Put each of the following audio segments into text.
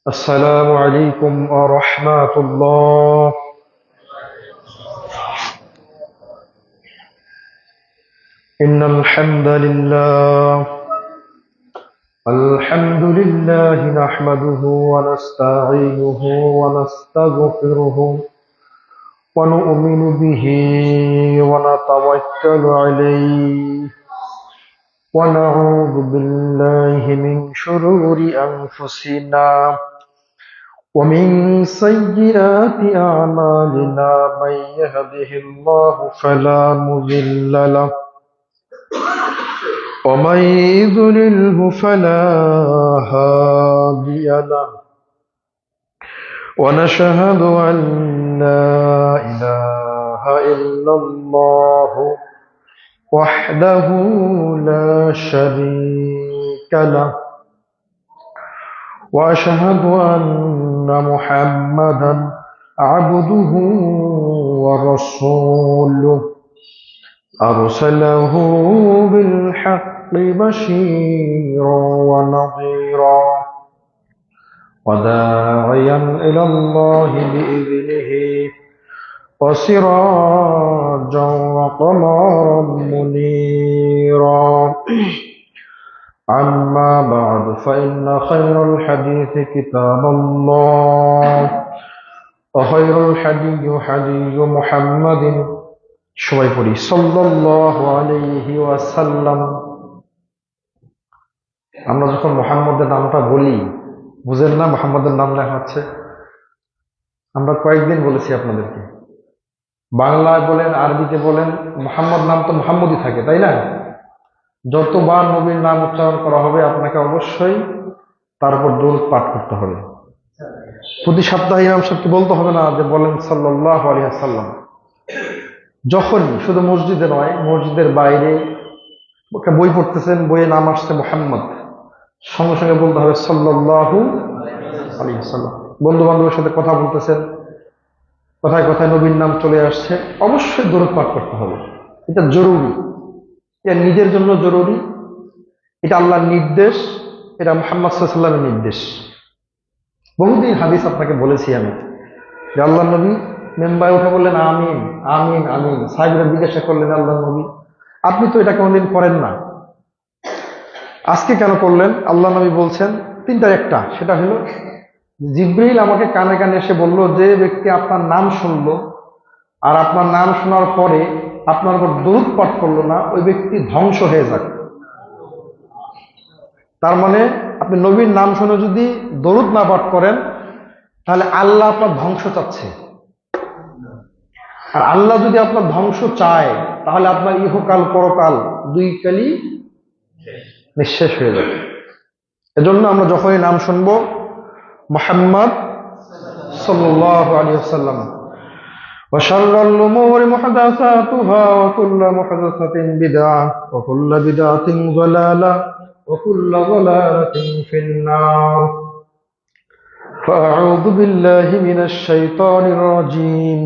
السلام عليكم ورحمة الله. إن الحمد لله نحمده ونستعينه ونستغفره ونؤمن به ونتوكل عليه ونعوذ بالله من شرور أنفسنا ومن سيئات أعمالنا. من يهده الله فلا مضل له ومن يضلله فلا هادي له. ونشهد أن لا إله إلا الله وحده لا شريك له. وأشهد أن محمدا عبده ورسوله أرسله بالحق بشيرا ونظيرا وداعيا إلى الله بإذنه وسراجا وقمرا منيرا. أما بعد فإن خير الحديث كتاب الله وخير الحديث حديث محمد সাল্লাল্লাহু আলাইহি ওয়াসাল্লাম। আমরা যখন মুহাম্মদের নামটা বলি, বুঝেন না মুহাম্মদের নাম লেখা আছে। আমরা কয়েকদিন বলেছি আপনাদেরকে, বাংলায় বলেন আরবিতে বলেন, মুহাম্মদ নাম তো মুহাম্মদই থাকে, তাই না? যতবার নবীর নাম উচ্চারণ করা হবে আপনাকে অবশ্যই তারপর দরুদ পাঠ করতে হবে। প্রতি সপ্তাহে ইমাম সাহেবকে বলতে হবে না যে বলেন সাল্লাল্লাহু আলাইহি ওয়াসাল্লাম। যখনই, শুধু মসজিদে নয়, মসজিদের বাইরে বই পড়তেছেন, বইয়ে নাম আসছে মুহাম্মদ, সঙ্গে সঙ্গে বলতে হবে সাল্লাল্লাহু আলাইহি ওয়াসাল্লাম। বন্ধু বান্ধবের সাথে কথা বলতেছেন, কথায় কথায় নবীর নাম চলে আসছে, অবশ্যই দরুদ পাঠ করতে হবে। এটা জরুরি, এটা নিজের জন্য জরুরি, এটা আল্লাহর নির্দেশ, এটা মুহাম্মদ সাল্লাল্লাহু আলাইহি ওয়াসাল্লামের নির্দেশ। বহুদিন হাদিস আপনাকে বলেছি আমি, যে আল্লাহ নবী মেম্বারে উঠে বললেন আমিন আমিন আমিন। সাহাবীরা জিজ্ঞাসা করলেন, আল্লাহ নবী আপনি তো এটা কোনোদিন করেন না, আজকে কেন করলেন? আল্লাহ নবী বলছেন তিনটা একটা, সেটা হলো জিবরিল আমাকে কানে কানে এসে বলল, যে ব্যক্তি আপনার নাম শুনলো আর আপনার নাম শোনার পরে আপনার উপর দরুদ পাঠ করলো না, ওই ব্যক্তি ধ্বংস হয়ে যাক। তার মানে আপনি নবীর নাম শুনে যদি দরুদ না পাঠ করেন, তাহলে আল্লাহ আপনার ধ্বংস চাচ্ছে। আর আল্লাহ যদি আপনার ধ্বংস চায়, তাহলে আপনার ইহকাল পরকাল দুই কালই নিঃশেষ হয়ে যাবে। এজন্য আমরা যখনই নাম শুনবো মুহাম্মদ সাল্লাল্লাহু আলাইহি ওয়াসাল্লাম। ওয়া শাররুল উমুরি মুহদাসাতুহা ওয়া কুল্লু মুহদাসাতিন বিদআহ ওয়া কুল্লু বিদআতিন দালালাহ ওয়া কুল্লু দালালাতিন ফিন-নার। ফাআউযু বিল্লাহি মিনাশ শাইতানির রাজীম।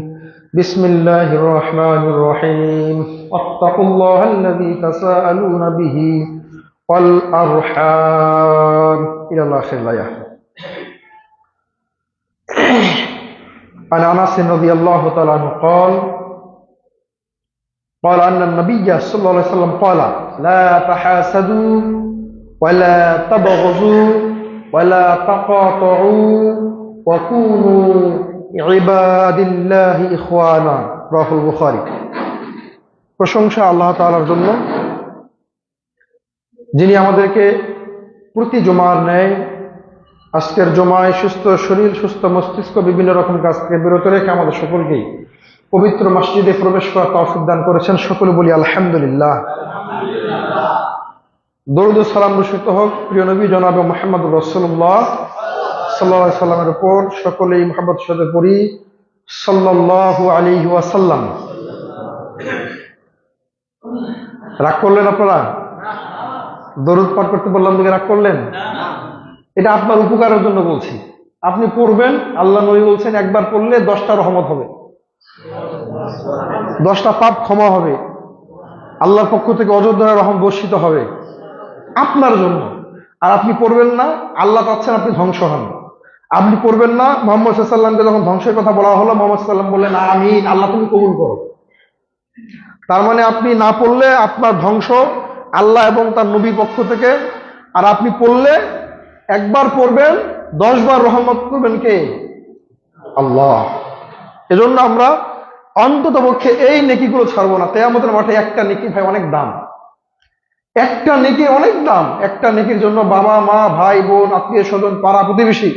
বিসমিল্লাহির রহমানির রহিম। ওয়াত্তাকুল্লাহাল্লাযী তাসাআলুনা বিহি ওয়াল আরহাম ইলা আখির আয়াহ। عن أنس رضي الله تعالى عنه قال أن النبي صلى الله عليه وسلم قال لا تحاسدوا ولا تبغضوا ولا تقاطعوا وكونوا عباد الله إخوانا رواه البخاري। প্রশংসা আল্লাহ তাআলার জন্য, যিনি আমাদেরকে প্রতি জুমার ন্যায় আজকের জুমায় সুস্থ শরীর, সুস্থ মস্তিষ্ক, বিভিন্ন রকম কাজ থেকে বিরত রেখে আমাদের সকলকেই পবিত্র মসজিদে প্রবেশ করার তৌফিক দান করেছেন। সকলে বলি আলহামদুলিল্লাহ। দরুদ ও সালাম বর্ষিত হোক প্রিয় নবী জনাবে মুহাম্মদুর রাসূলুল্লাহ সাল্লাল্লাহু আলাইহি সাল্লামের উপর। সকলেই মুহাম্মদের সাথে পড়ি সাল্লাল্লাহু আলাইহি ওয়াসাল্লাম। রাগ করলেন আপনারা? দরুদ পাঠ করতে বললাম দিকে রাগ করলেন? এটা আপনার উপকারের জন্য বলছি। আপনি পড়বেন, আল্লাহ নবী বলছেন একবার পড়লে 10টা রহমত হবে, 10টা পাপ ক্ষমা হবে, আল্লাহর পক্ষ থেকে অযোধ্যায় রহম বর্ষিত হবে আপনার জন্য। আর আপনি পড়বেন না, আল্লাহ চাচ্ছেন আপনি ধ্বংস হন। আপনি পড়বেন না। মোহাম্মদ সাল্লাল্লাহু আলাইহি ওয়াসাল্লামকে যখন ধ্বংসের কথা বলা হলো, মোহাম্মদ সাল্লাল্লাহু আলাইহি ওয়াসাল্লাম বললেন আমিন, আল্লাহ তুমি কবুল করো। তার মানে আপনি না পড়লে আপনার ধ্বংস আল্লাহ এবং তার নবীর পক্ষ থেকে, আর আপনি পড়লে একবার পড়বেন 10 বার রহমত করবেন কে? আল্লাহ। এজন্য আমরা অন্তত পক্ষে এই নেকিগুলো ছাড়বো না। কিয়ামতের মাঠে একটা নেকি ভাই অনেক দাম, একটা নেকি অনেক দাম। একটা নেকির জন্য বাবা মা ভাই বোন আত্মীয় স্বজন পাড়া প্রতিবেশী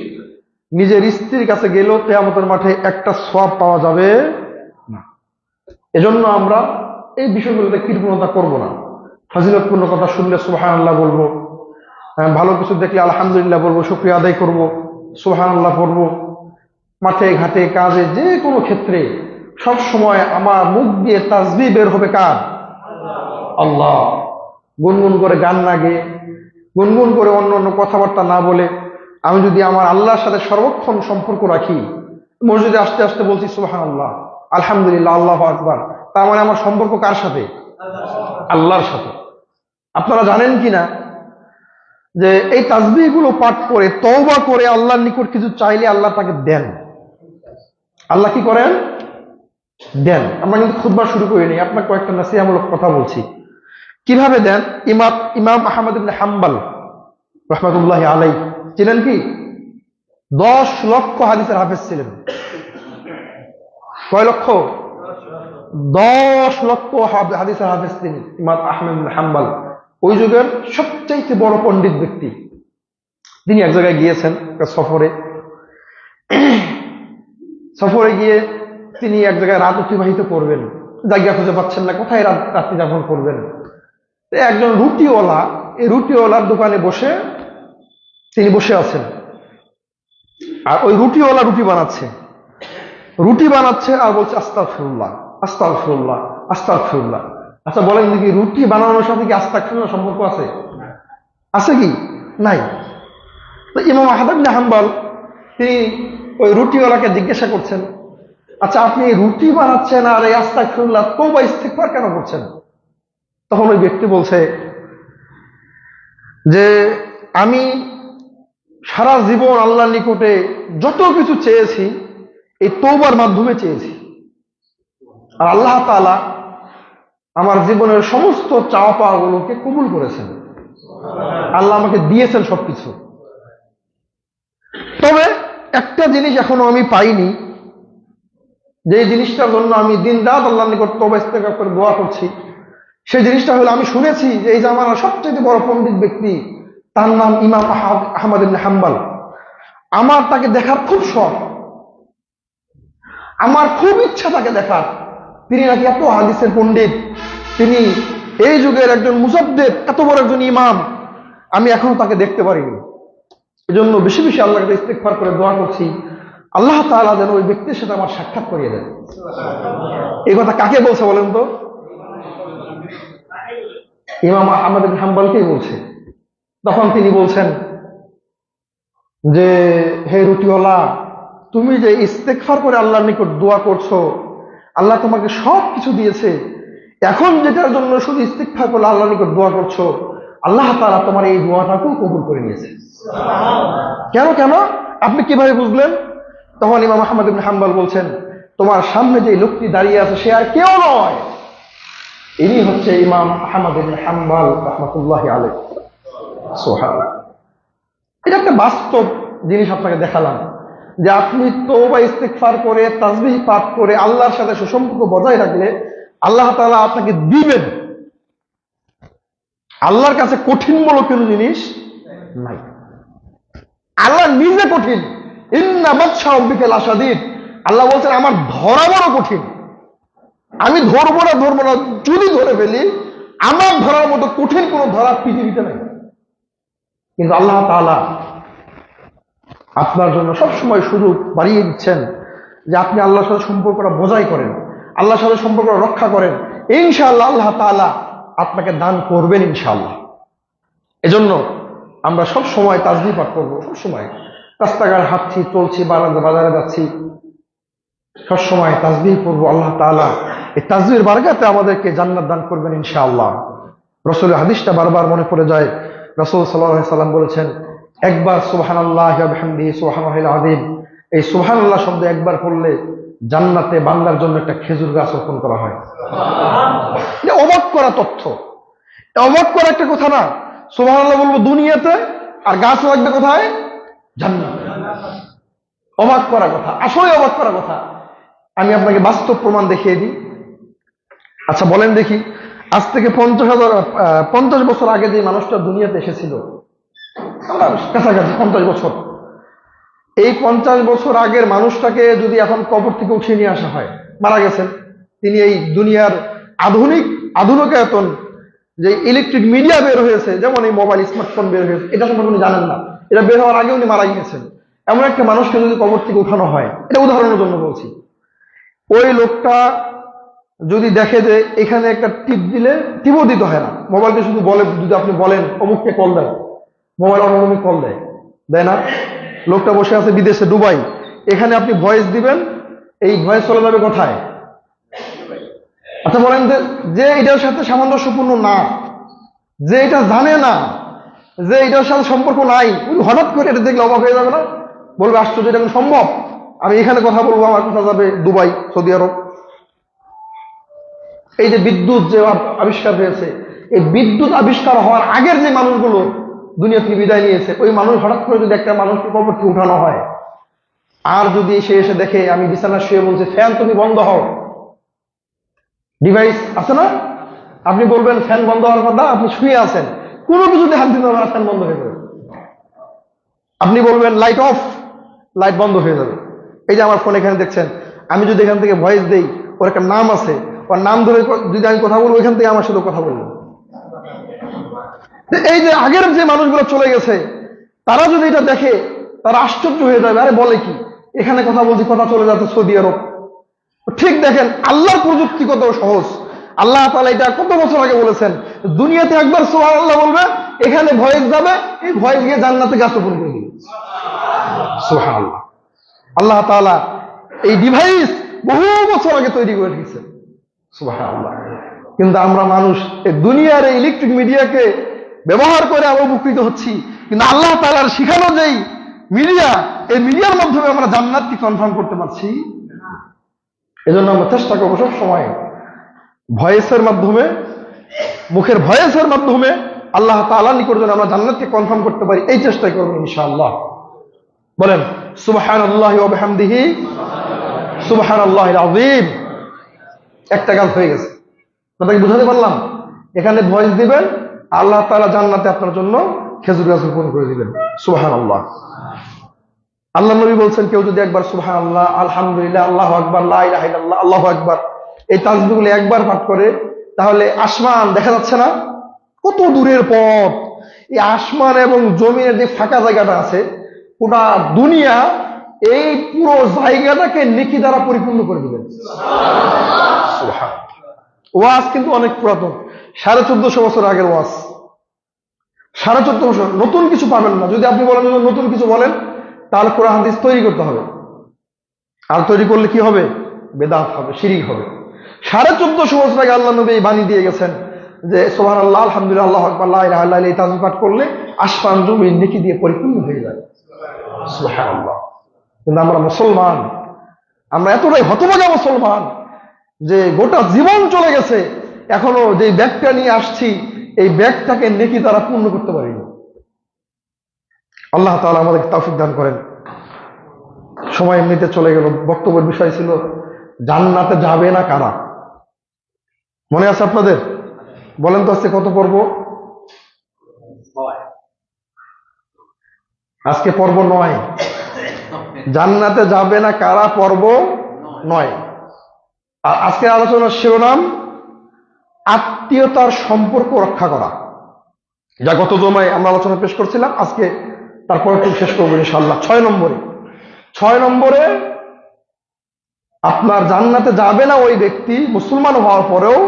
নিজের স্ত্রীর কাছে গেলেও কিয়ামতের মাঠে একটা সওয়াব পাওয়া যাবে না। এজন্য আমরা এই বিষয়গুলোতে কৃপণতা করবো না। ফজিলতপূর্ণ কথা শুনলে সুবহানাল্লাহ বলবো, ভালো কিছু দেখলে আলহামদুলিল্লাহ বলবো, শুকরিয়া আদায় করবো, সুবহানাল্লাহ পড়বো। মাঠে ঘাটে কাজে যে কোনো ক্ষেত্রে সব সময় আমার মুখ দিয়ে তাসবিহ বের হবে কার? আল্লাহ। গুনগুন করে গান না গেয়ে, গুনগুন করে অন্য অন্য কথাবার্তা না বলে আমি যদি আমার আল্লাহর সাথে সর্বক্ষণ সম্পর্ক রাখি, মসজিদে আসতে আসতে বলছি সুবহানাল্লাহ, আলহামদুলিল্লাহ, আল্লাহু আকবার, তার মানে আমার সম্পর্ক কার সাথে? আল্লাহর সাথে। আপনারা জানেন কিনা যে এই তাসবিহগুলো পাঠ করে তওবা করে আল্লাহর নিকট কিছু চাইলে আল্লাহ তাকে দেন। আল্লাহ কি করেন? দেন। আমরা কিন্তু খুতবা শুরু করে নিই, আপনার কয়েকটা নসিহতমূলক কথা বলছি কিভাবে দেন। ইমাম আহমদ ইবনে হাম্বল রাহমাতুল্লাহি আলাইহি ছিলেন কি 10 লক্ষ হাদিসের হাফেজ ছিলেন। কয় লক্ষ? 10 লক্ষ হাদিসের হাফেজ তিনি ইমাম আহমদ ইবনে হাম্বল। ওই যুগের সবচাইতে বড় পণ্ডিত ব্যক্তি। তিনি এক জায়গায় গিয়েছেন সফরে গিয়ে তিনি এক জায়গায় রাত অতিবাহিত করবেন, জায়গা খুঁজে পাচ্ছেন না, কোথায় রাত্রি যাপন করবেন। একজন রুটিওয়ালা, এই রুটিওয়ালার দোকানে তিনি বসে আছেন, আর ওই রুটিওয়ালা রুটি বানাচ্ছে আর বলছে আস্তাগফিরুল্লাহ, আস্তাগফিরুল্লাহ, আস্তাগফিরুল্লাহ। আচ্ছা বলেন দেখি, রুটি বানানোর সাথে কি আস্তাগফিরুল্লাহ সম্পর্ক আছে? আছে কি? নাই। তো ইমাম আহমদ ইবনে হাম্বল তিনি ওই রুটিওয়ালাকে জিজ্ঞাসা করছেন, আচ্ছা আপনি রুটি বানাচ্ছেন আর এই আস্তাগফিরুল্লাহ তওবা ইস্তিগফার কেন করছেন? তখন ওই ব্যক্তি বলছে যে আমি সারা জীবন আল্লাহর নিকটে যত কিছু চেয়েছি এই তওবার মাধ্যমে চেয়েছি, আর আল্লাহ তাআলা আমার জীবনের সমস্ত চাওয়া পাওয়াগুলোকে কবুল করেছেন, আল্লাহ আমাকে দিয়েছেন সবকিছু। তবে একটা জিনিস এখনো আমি পাইনি, যে জিনিসটার জন্য আমি দিন রাত আল্লাহর নিকট তওবা ইস্তিগফার করে দোয়া করছি, সেই জিনিসটা হলো আমি শুনেছি যে এই জামানার সবচেয়ে বড় পণ্ডিত ব্যক্তি, তার নাম ইমাম আহমদ ইবনে হাম্বল। আমার তাকে দেখার খুব শখ, আমার খুব ইচ্ছা তাকে দেখার। তিনি নাকি এত হাদিসের পণ্ডিত, তিনি এই যুগের একজন মুজাদ্দিদ, এত বড় একজন ইমাম, আমি এখনো তাকে দেখতে পারিনি। এজন্য বেশি বেশি আল্লাহকে ইস্তিগফার করে দোয়া করছি, আল্লাহ তাআলা যেন ওই ব্যক্তির সাথে আমার সাক্ষাৎ করিয়ে দেন। এই কথা কাকে বলছে বলেন তো? ইমাম আহমদ ইবনে হাম্বলকেই বলছে। তখন তিনি বলছেন যে হে রুটিওয়ালা, তুমি যে ইস্তেগফার করে আল্লাহর নিকট দোয়া করছো, আল্লাহ তোমাকে সব কিছু দিয়েছে, এখন যেটার জন্য শুধু ইস্তেগফার করে আল্লাহর নিকট দোয়া করছো, আল্লাহ তাআলা তোমার এই দোয়াটাকেও কবুল করে নিয়েছে। কেন কেন আপনি কিভাবে বুঝলেন? তখন ইমাম আহমদ ইবনে হাম্বল বলছেন, তোমার সামনে যে লোকটি দাঁড়িয়ে আছে সে আর কেউ নয়, ইনি হচ্ছে ইমাম আহমদ ইবনে হাম্বল রাহমাতুল্লাহি আলাইহি। সুবহানাল্লাহ। এটা একটা বাস্তব জিনিস আপনাকে দেখালাম যে আপনি তওবা ইস্তিগফার করে তাসবিহ পাঠ করে আল্লাহর সাথে সুসম্পর্ক বজায় রাখলে আল্লাহ তাআলা আপনাকে দিবেন। আল্লাহর কাছে কঠিন বলে কোনো জিনিস নাই, আল্লাহ নিজে কঠিন। ইন্না বাতশা রাব্বিকা লাশাদীদ। আল্লাহ বলছেন আমার ধরা বড় কঠিন, আমি ধরবো না, যদি ধরে ফেলি আমার ধরার মতো কঠিন কোন ধরা পৃথিবীতে নাই। কিন্তু আল্লাহ তাআলা আপনার জন্য সবসময় সুযোগ বাড়িয়ে দিচ্ছেন যে আপনি আল্লাহর সাথে সম্পর্কটা বজায় করেন, আল্লাহর সাথে সম্পর্কটা রক্ষা করেন, ইনশাআল্লাহ আল্লাহ তাআলা আপনাকে দান করবেন ইনশাআল্লাহ। এজন্য আমরা সব সময় তাসবিহ পাঠ করবো, সব সময় রাস্তাঘাট হাঁটছি, চলছি, বাজারে যাচ্ছি, সব সময় তাসবিহ পড়বো। আল্লাহ তাআলা এই তাসবিহের বারাকাতে আমাদেরকে জান্নাত দান করবেন ইনশাআল্লাহ। রাসূলের হাদিসটা বারবার মনে পড়ে যায়। রাসূল সাল্লাল্লাহু আলাইহি সাল্লাম বলেছেন, একবার সুবহানাল্লাহি ওয়া বিহামদিহি সুবহানাল্লাহিল আযীম, এই সুবহানাল্লাহ শব্দ একবার পড়লে জান্নাতে বান্দার জন্য একটা খেজুর গাছ রোপণ করা হয়। এটা অবাক করা তথ্য, অবাক করা একটা কথা না। সুবহানাল্লাহ বলবো দুনিয়াতে, আর গাছ লাগবে কোথায়? জান্নাতে। অবাক করা কথা, আসলে অবাক করা কথা। আমি আপনাকে বাস্তব প্রমাণ দেখিয়ে দিই। আচ্ছা বলেন দেখি, আজ থেকে 50 বছর আগে যে মানুষটা দুনিয়াতে এসেছিল, কাছাকাছি 50 বছর, এই 50 বছর আগের মানুষটাকে যদি এখন কবর থেকে উঠিয়ে নিয়ে আসা হয়, মারা গেছেন, তিনি এই দুনিয়ার আধুনিকায়তন যে ইলেকট্রিক মিডিয়া বের হয়েছে, যেমন এই মোবাইল স্মার্টফোন বের হয়েছে, এটা সম্পর্কে উনি জানেন না, এটা বের হওয়ার আগে উনি মারা গিয়েছেন, এমন একটা মানুষকে যদি কবর থেকে উঠানো হয়, এটা উদাহরণের জন্য বলছি, ওই লোকটা যদি দেখে যে এখানে একটা টিপ দিলে টিপও দিতে হয় না, মোবাইলকে শুধু বলে, যদি আপনি বলেন অমুককে কল দেয়, মোবাইল অমুক কল দেয়, দেয় না? লোকটা বসে আছে বিদেশে দুবাই, এখানে আপনি ভয়েস দিবেন, এই ভয়েস চলে যাবে কোথায়? আচ্ছা বলেন, যে এটার সাথে সামঞ্জস্যপূর্ণ না, যে এটা জানে না, যে এটার সাথে সম্পর্ক নাই, হঠাৎ করে এটা দেখলে অবাক হয়ে যাবে না? বলবে আশ্চর্য, এটা সম্ভব? আমি এখানে কথা বলবো, আমার কথা যাবে দুবাই, সৌদি আরব। এই যে বিদ্যুৎ যে আবিষ্কার হয়েছে, এই বিদ্যুৎ আবিষ্কার হওয়ার আগের যে মানুষগুলো দুনিয়া থেকে বিদায় নিয়েছে, ওই মানুষ হঠাৎ করে যদি একটা মানুষকে কবর থেকে উঠানো হয়, আর যদি সে এসে দেখে আমি বিছানা শুয়ে বলছি ফ্যান তুমি বন্ধ হও, ডিভাইস আছে না, আপনি বলবেন ফ্যান বন্ধ হওয়ার কথা, আপনি শুয়ে আছেন, কোনো কিছুতে হাত দিতে হবে না, ফ্যান বন্ধ হয়ে যাবে। আপনি বলবেন লাইট অফ, লাইট বন্ধ হয়ে যাবে। এই যে আমার ফোন এখানে দেখছেন, আমি যদি এখান থেকে ভয়েস দেই, ওর একটা নাম আছে, ওর নাম ধরে যদি আমি কথা বলবো, এখান থেকে আমার সাথে কথা বলবো। এই যে আগের যে মানুষগুলো চলে গেছে, তারা যদি এটা দেখে, তারা আশ্চর্য হয়ে যাবে, আরে বলে কি, এখানে কথা বলছি, কথা চলে যাচ্ছে সৌদি আরব। ঠিক দেখেন আল্লাহর প্রযুক্তি কত সহজ। আল্লাহ তাআলা এটা কত বছর আগে বলেছেন, দুনিয়াতে একবার সুবহানাল্লাহ বলবে, এখানে ভয়েস যাবে, এই ভয়েস গিয়ে জান্নাতে গাছ রোপণ করে দিবে। সুবহানাল্লাহ। আল্লাহ তাআলা এই ডিভাইস বহু বছর আগে তৈরি করে রেখেছেন। সুবহানাল্লাহ। কিন্তু আমরা মানুষ এই দুনিয়ার এই ইলেকট্রিক মিডিয়াকে ব্যবহার করে আমরা উপকৃত হচ্ছি, কিন্তু আল্লাহ তাআলার শিখানো যেই মিডিয়া, এই মিডিয়ার মাধ্যমে আমরা জান্নাতকে কনফার্ম করতে পারছি। এজন্য আমরা চেষ্টা করবো সব সময় ভয়েসের মাধ্যমে, মুখের ভয়েসের মাধ্যমে আল্লাহ তাআলার নিকট যেন আমরা জান্নাতকে কনফার্ম করতে পারি, এই চেষ্টাই করবো ইনশাআল্লাহ। বলেন সুবহানাল্লাহি ওয়া বিহামদিহি সুবহানাল্লাহিল আযীম। একটা কাজ হয়ে গেছে, আপনাকে বুঝাতে পারলাম। এখানে ভয়েস দিবেন, আল্লাহ তাআলা জান্নাতে আপনার জন্য খেজুর গাছ রোপণ করে দিবেন। সুবহানাল্লাহ। আল্লাহ নবী বলছেন, কেউ যদি একবার সুবহানাল্লাহ, আলহামদুলিল্লাহ, আল্লাহু আকবার, লা ইলাহা ইল্লাল্লাহ, আল্লাহু আকবার, এই তাসবিহগুলো একবার পাঠ করে, তাহলে আসমান দেখা যাচ্ছে না, কত দূরের পথ, এই আসমান এবং জমিনের যে ফাঁকা জায়গাটা আছে, গোটা দুনিয়া এই পুরো জায়গাটাকে নেকি দ্বারা পরিপূর্ণ করে দিবেন। সুবহানাল্লাহ। ওয়াজ কিন্তু অনেক পুরাতন, 1450 বছর আগের ওয়াজ। 1450 বছর, নতুন কিছু পাবেন না। যদি আপনি বলেন নতুন কিছু বলেন, তাহলে কোরআন হাদিস তৈরি করতে হবে, আর তৈরি করলে কি হবে? বেদাত হবে, শিরিক হবে। 1450 বছর আগে আল্লাহ নবী বাণী দিয়ে গেছেন যে সুবহানাল্লাহ, আলহামদুলিল্লাহ, আল্লাহু আকবার, লা ইলাহা ইল্লাল্লাহ, এই তাসবিহ পাঠ করলে আসমান জমি নেকি দিয়ে পরিপূর্ণ হয়ে যায়। সুবহানাল্লাহ। কিন্তু আমরা মুসলমান, আমরা এতটাই হতভাগা মুসলমান যে গোটা জীবন চলে গেছে, এখনো যে ব্যাগটা নিয়ে আসছি, এই ব্যাগটাকে নেকি দ্বারা পূর্ণ করতে পারিনি। আল্লাহ তাআলা আমাদেরকে তৌফিক দান করেন। সময় এমনিতে চলে গেল। বক্তব্যের বিষয় ছিল জান্নাতে যাবে না কারা। মনে আছে আপনাদের? বলেন তো আজকে কত পর্ব? আজকে পর্ব 9। জান্নাতে যাবে না কারা, পর্ব 9। আর আজকে আলোচনার শিরোনাম আত্মীয়তার সম্পর্ক রক্ষা করা, যা গত জমায় আমরা আলোচনা পেশ করছিলাম। আজকে তারপরে একটু শেষ করবো ইনশাআল্লাহ। 6 নম্বরে আপনার জান্নাতে যাবে না ওই ব্যক্তি মুসলমান হওয়ার পরেও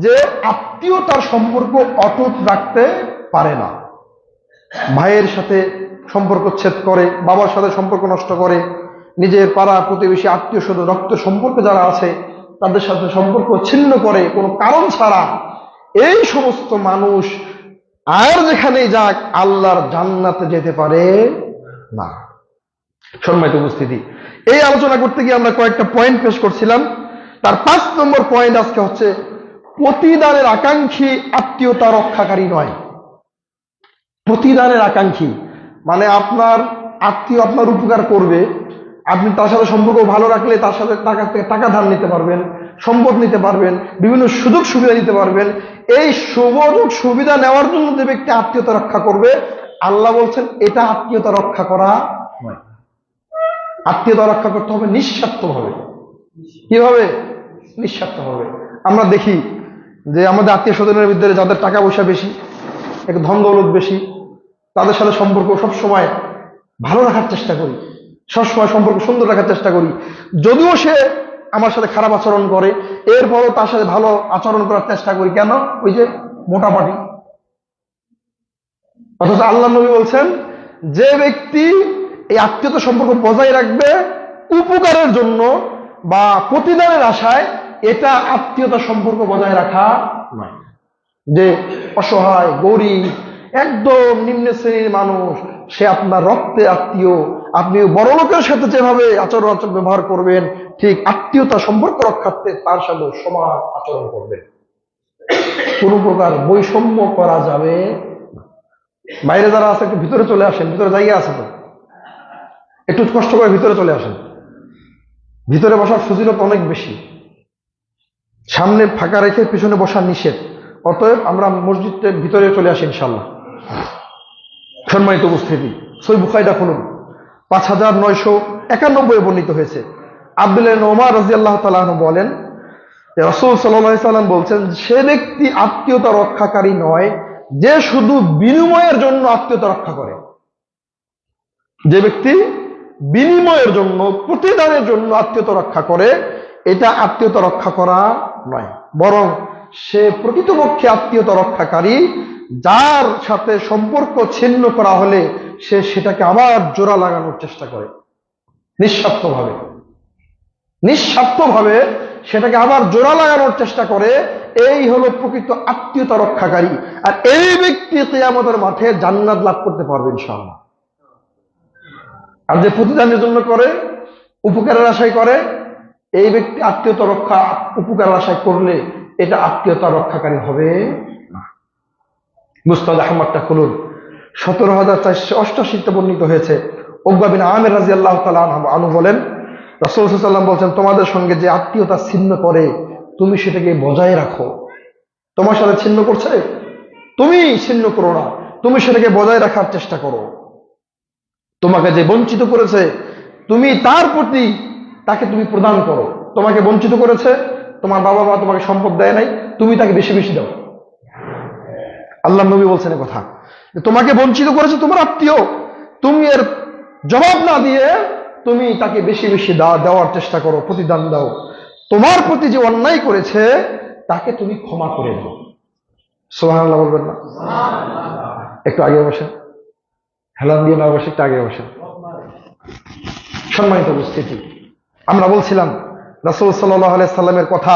যে আত্মীয়তার সম্পর্ক অটুট রাখতে পারে না। ভাইয়ের সাথে সম্পর্ক ছেদ করে, বাবার সাথে সম্পর্ক নষ্ট করে, নিজের পাড়া প্রতিবেশী আত্মীয় স্বজন রক্ত সম্পর্ক যারা আছে তাদের সাথে সম্পর্ক ছিন্ন করে কোনো কারণ ছাড়া, এই সমস্ত মানুষ আর যেখানেই যাক আল্লাহর জান্নাতে যেতে পারে না। সম্মানিত উপস্থিতি, এই আলোচনা করতে গিয়ে আমরা কয়েকটা পয়েন্ট পেশ করছিলাম। তার 5 নম্বর পয়েন্ট আজকে হচ্ছে প্রতিদানের আকাঙ্ক্ষী আত্মীয়তা রক্ষাকারী নয়। প্রতিদানের আকাঙ্ক্ষী মানে আপনার আত্মীয় আপনার উপকার করবে, আপনি তার সাথে সম্পর্ক ভালো রাখলে তার সাথে টাকা ধার নিতে পারবেন, সম্পদ নিতে পারবেন, বিভিন্ন সুযোগ সুবিধা নিতে পারবেন। এই সুযোগ সুবিধা নেওয়ার জন্য যে ব্যক্তি আত্মীয়তা রক্ষা করবে, আল্লাহ বলছেন এটা আত্মীয়তা রক্ষা করা নয়। আত্মীয়তা রক্ষা করতে হবে নিঃস্বার্থভাবে। কিভাবে? নিঃস্বার্থভাবে। আমরা দেখি যে আমাদের আত্মীয় স্বজনের ভিতরে যাদের টাকা পয়সা বেশি, একটু ধন দৌলত বেশি, তাদের সাথে সম্পর্ক সবসময় ভালো রাখার চেষ্টা করি, সবসময় সম্পর্ক সুন্দর রাখার চেষ্টা করি। যদিও সে আমার সাথে খারাপ আচরণ করে, এরপরও তার সাথে ভালো আচরণ করার চেষ্টা করি। কেন? ওই যে মোটা পাটি। অথচ আল্লাহ নবী বলছেন যে ব্যক্তি এই আত্মীয়তা সম্পর্ক বজায় রাখবে উপকারের জন্য বা প্রতিদানের আশায়, এটা আত্মীয়তা সম্পর্ক বজায় রাখা নয়। যে অসহায় গরিব একদম নিম্ন শ্রেণীর মানুষ, সে আপনার রক্তে আত্মীয়, আপনি বড় লোকের সাথে যেভাবে আচরণ ব্যবহার করবেন, ঠিক আত্মীয়তা সম্পর্ক রক্ষার্থে তার সাথে সমান আচরণ করবেন। কোন প্রকার বৈষম্য করা যাবে না। বাইরে যারা আছে একটু ভিতরে চলে আসেন, ভিতরে জায়গা আছে তো, একটু কষ্ট করে ভিতরে চলে আসেন। ভিতরে বসার ফজিলত অনেক বেশি, সামনে ফাঁকা রেখে পিছনে বসার নিষেধ। অতএব আমরা মসজিদের ভিতরে চলে আসি ইনশাল্লাহ। সম্মানিত উপস্থিতি, সহিহ বুখারীটা খুলুন, 5991 বর্ণিত হয়েছে। আব্দুল্লাহ ইবনে ওমর রাদিয়াল্লাহু তাআলা আনহু বলেন, রাসূল সাল্লাল্লাহু আলাইহি সাল্লাম বলছেন, সে ব্যক্তি আত্মীয়তা রক্ষাকারী নয় যে শুধু বিনিময়ের জন্য আত্মীয়তা রক্ষা করে। যে ব্যক্তি বিনিময়ের জন্য, প্রতিদানের জন্য আত্মীয়তা রক্ষা করে, এটা আত্মীয়তা রক্ষা করা নয়, বরং সে প্রকৃতপক্ষে আত্মীয়তা রক্ষাকারী, যার সাথে সম্পর্ক ছিন্ন করা হলে সে সেটাকে আবার জোড়া লাগানোর চেষ্টা করে নিঃস্বার্থভাবে। নিঃস্বার্থভাবে সেটাকে আবার জোড়া লাগানোর চেষ্টা করে, এই হলো প্রকৃত আত্মীয়তা রক্ষাকারী। আর এই ব্যক্তি কিয়ামতের মাঠে জান্নাত লাভ করতে পারবে ইনশাআল্লাহ। আর যে প্রতিদানের জন্য করে, উপকারের আশায় করে, এই ব্যক্তি আত্মীয়তা রক্ষা উপকারের আশায় করলে এটা আত্মীয়তা রক্ষাকারী হবে না। মুসনাদ আহমদটা খুলুন, 17488 বর্ণিত হয়েছে। উকবা বিন আমির রাদিয়াল্লাহু তাআলা আনহু বলেন, রাসূল সাল্লাল্লাহু আলাইহি ওয়াসাল্লাম বলেন, তোমাদের সঙ্গে যে আত্মীয়তা ছিন্ন করে তুমি সেটাকে বজায় রাখো। তোমার সাথে ছিন্ন করছে, তুমি ছিন্ন করো না, তুমি সেটাকে বজায় রাখার চেষ্টা করো। তোমাকে যে বঞ্চিত করেছে, তুমি তার প্রতি তাকে তুমি প্রদান করো। তোমাকে বঞ্চিত করেছে, তোমার বাবা মা তোমাকে সম্পদ দেয় নাই, তুমি তাকে বেশি বেশি দাও। আল্লাহ নবী বলছেন এই কথা, তোমাকে বঞ্চিত করেছে তোমার আত্মীয়, তুমি এর জবাব না দিয়ে তুমি তাকে বেশি বেশি দেওয়ার চেষ্টা করো, প্রতিদান দাও। তোমার প্রতি যে অন্যায় করেছে তাকে তুমি ক্ষমা করে দাও। সুবহানাল্লাহ বলবেন না? একটু আগে বসেন, হেলান দিয়ে না বসে একটু আগে বসেন। সম্মানিত উপস্থিতি, আমরা বলছিলাম রাসূল সাল্লাল্লাহু আলাইহি সাল্লামের কথা,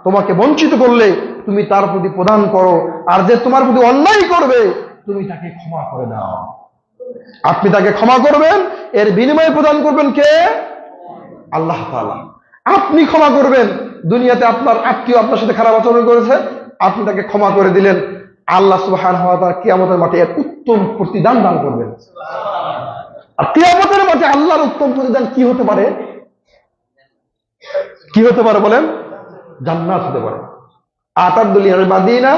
তোমাকে বঞ্চিত করলে তুমি তার প্রতি প্রদান করো, আর যে তোমার প্রতি অন্যায় করবে তুমি তাকে ক্ষমা করে দাও। আপনি তাকে ক্ষমা করবেন, এর বিনিময়ে প্রদান করবেন কে? আল্লাহ তাআলা। আপনি ক্ষমা করবেন, দুনিয়াতে আপনার আত্মীয় আপনার সাথে খারাপ আচরণ করেছে, আপনি তাকে ক্ষমা করে দিলেন, আল্লাহ সুবহানাহু ওয়া তাআলা কিয়ামতের মাঠে এর উত্তম প্রতিদান দান করবেন। আর কিয়ামতের মাঠে আল্লাহর উত্তম প্রতিদান কি হতে পারে? কি হতে পারে বলেন? জান্নাত হতে পারে। আতাদুল ইবাদিনা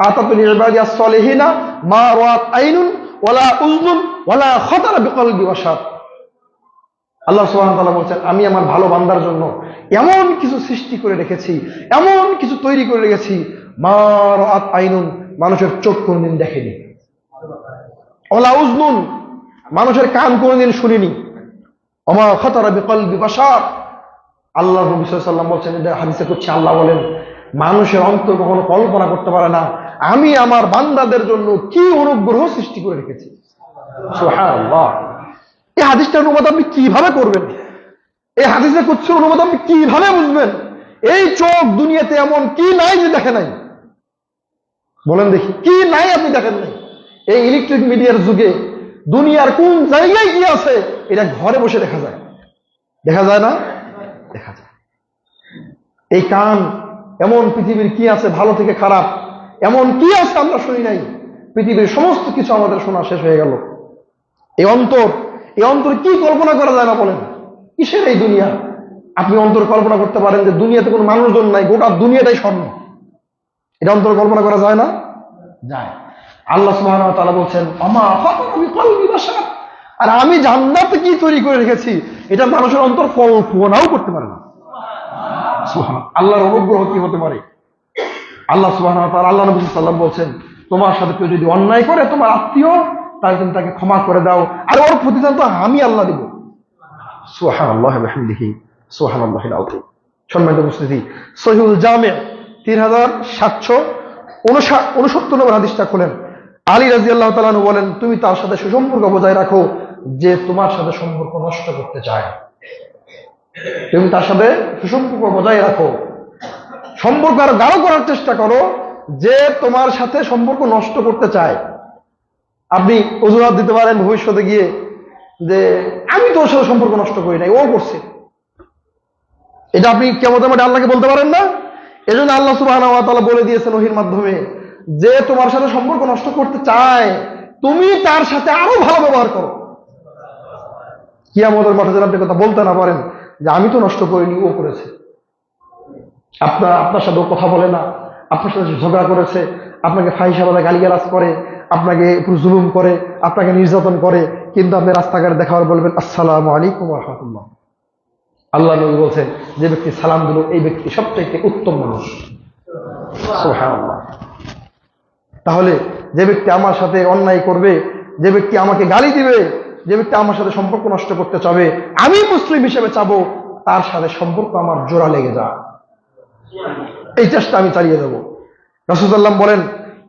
আতাদুল ইবাদিয়াস সালিহিনা মা রাআত আইনুন ওয়ালা উযনুন ওয়ালা খাতারা বিকলবি বাশার। আল্লাহ সুবহানাহু ওয়া তাআলা বলেন, আমি আমার ভালো বান্দার জন্য এমন কিছু সৃষ্টি করে রেখেছি, এমন কিছু তৈরি করে রেখেছি, মা রাআত আইনুন, মানুষের চোখ কোনদিন দেখেনি, ওয়ালা উযনুন, মানুষের কান কোনদিন শুনেনি, ওমা খাতারা বিকলবি বাশার। আল্লাহ নবী সাল্লাল্লাহু আলাইহি ওয়াসাল্লাম বলেন, এটা হাদিসে কুদসি আল্লাহ বলেন, মানুষের অন্তর কখনো কল্পনা করতে পারে না আমি আমার বান্দাদের জন্য কি অনুগ্রহ সৃষ্টি করে রেখেছি। সুবহানাল্লাহ। এই হাদিসটার অনুবাদ আপনি কিভাবে করবেন? এই হাদিসে কুদসির অনুবাদ আপনি কিভাবে বুঝবেন? এই চোখ দুনিয়াতে এমন কি নাই যে দেখে নাই? বলেন দেখি কি নাই আপনি দেখেন নাই? এই ইলেকট্রিক মিডিয়ার যুগে দুনিয়ার কোন জায়গায় কি আছে এটা ঘরে বসে দেখা যায়। দেখা যায় না? দেখা যায়। এই কান, এমন পৃথিবীর কি আছে ভালো থেকে খারাপ, এমন কি আছে আমরা শুনি নাই? পৃথিবীর সমস্ত কিছু আমাদের শোনা শেষ হয়ে গেল। এই অন্তর কি কল্পনা করা যায় না বলেন? কিসের এই দুনিয়া? আপনি অন্তর কল্পনা করতে পারেন যে দুনিয়াতে কোনো মানুষজন নাই, গোটা দুনিয়াটাই স্বর্ণ? এটা অন্তর কল্পনা করা যায় না? যায়। আল্লাহ সুবহানাহু ওয়া তাআলা বলছেন, আমা খাতারা বিকলবি বাশার, আর আমি জান্নাতে কি তৈরি করে রেখেছি এটা মানুষের অন্তর কল্পনাও করতে পারে না। সুবহানাল্লাহ, আল্লাহর অনুগ্রহ কি হতে পারে? আল্লাহ সুবহানাহু ওয়া তাআলা, আল্লাহ নবী সাল্লাল্লাহু আলাইহি ওয়াসাল্লাম বলছেন, তোমার সাথে কেউ যদি অন্যায় করে, তোমার আত্মীয়, তাহলে তুমি তাকে ক্ষমা করে দাও, আর ওর প্রতিদান তো আমি আল্লাহ দিব। সুবহানাল্লাহি ওয়া বিহামদিহি, সুবহানাল্লাহিল আযীম। সম্মানিত উপস্থিতি, সহিহুল জামি' 3769 নম্বর হাদিসটা খুলেন। আলী রাদিয়াল্লাহু তাআলা আনহু বলেন, তুমি তার সাথে সুসম্পর্ক বজায় রাখো যে তোমার সাথে সম্পর্ক নষ্ট করতে চায়। তুমি তার সাথে সুসম্পর্ক বজায় রাখো, সম্পর্ক আরো গাঢ় করার চেষ্টা করো যে তোমার সাথে সম্পর্ক নষ্ট করতে চায়। আপনি অজুহাত দিতে পারেন ভবিষ্যতে গিয়ে যে আমি তো ওর সাথে সম্পর্ক নষ্ট করি নাই, ও করছে। এটা আপনি কিয়ামতের মাঠে আল্লাহকে বলতে পারেন না। এজন্য আল্লাহ সুবহানাহু ওয়া তাআলা বলে দিয়েছেন ওহীর মাধ্যমে, যে তোমার সাথে সম্পর্ক নষ্ট করতে চায় তুমি তার সাথে আরো ভালো ব্যবহার করো। কিয়ামতের মাঠে যেন আপনি কথা বলতে না পারেন যে আমি তো নষ্ট করিনি, ও করেছে। আপনার সাথে কথা বলে না, আপনার সাথে ঝগড়া করেছে, আপনাকে ফাহিশাবাদে গালিগালাজ করে, আপনাকে জুলুম করে, আপনাকে নির্যাতন করে, কিন্তু আপনি রাস্তাঘাটে দেখাবার বলবেন আসসালামু আলাইকুম ওয়া রাহমাতুল্লাহ। আল্লাহ নবী বলছেন, যে ব্যক্তি সালাম দিল এই ব্যক্তি সবচেয়ে উত্তম মানুষ। সুবহানাল্লাহ। তাহলে যে ব্যক্তি আমার সাথে অন্যায় করবে, যে ব্যক্তি আমাকে গালি দিবে, যে ব্যক্তি আমার সাথে সম্পর্ক নষ্ট করতে চাবে, আমি মুসলিম হিসেবে চাবো তার সাথে সম্পর্ক আমার জোড়া লেগে যায়। এই চেষ্টা আমি চালিয়ে যাব। রাসূলুল্লাহ সাল্লাল্লাহু আলাইহি ওয়াসাল্লাম বলেন,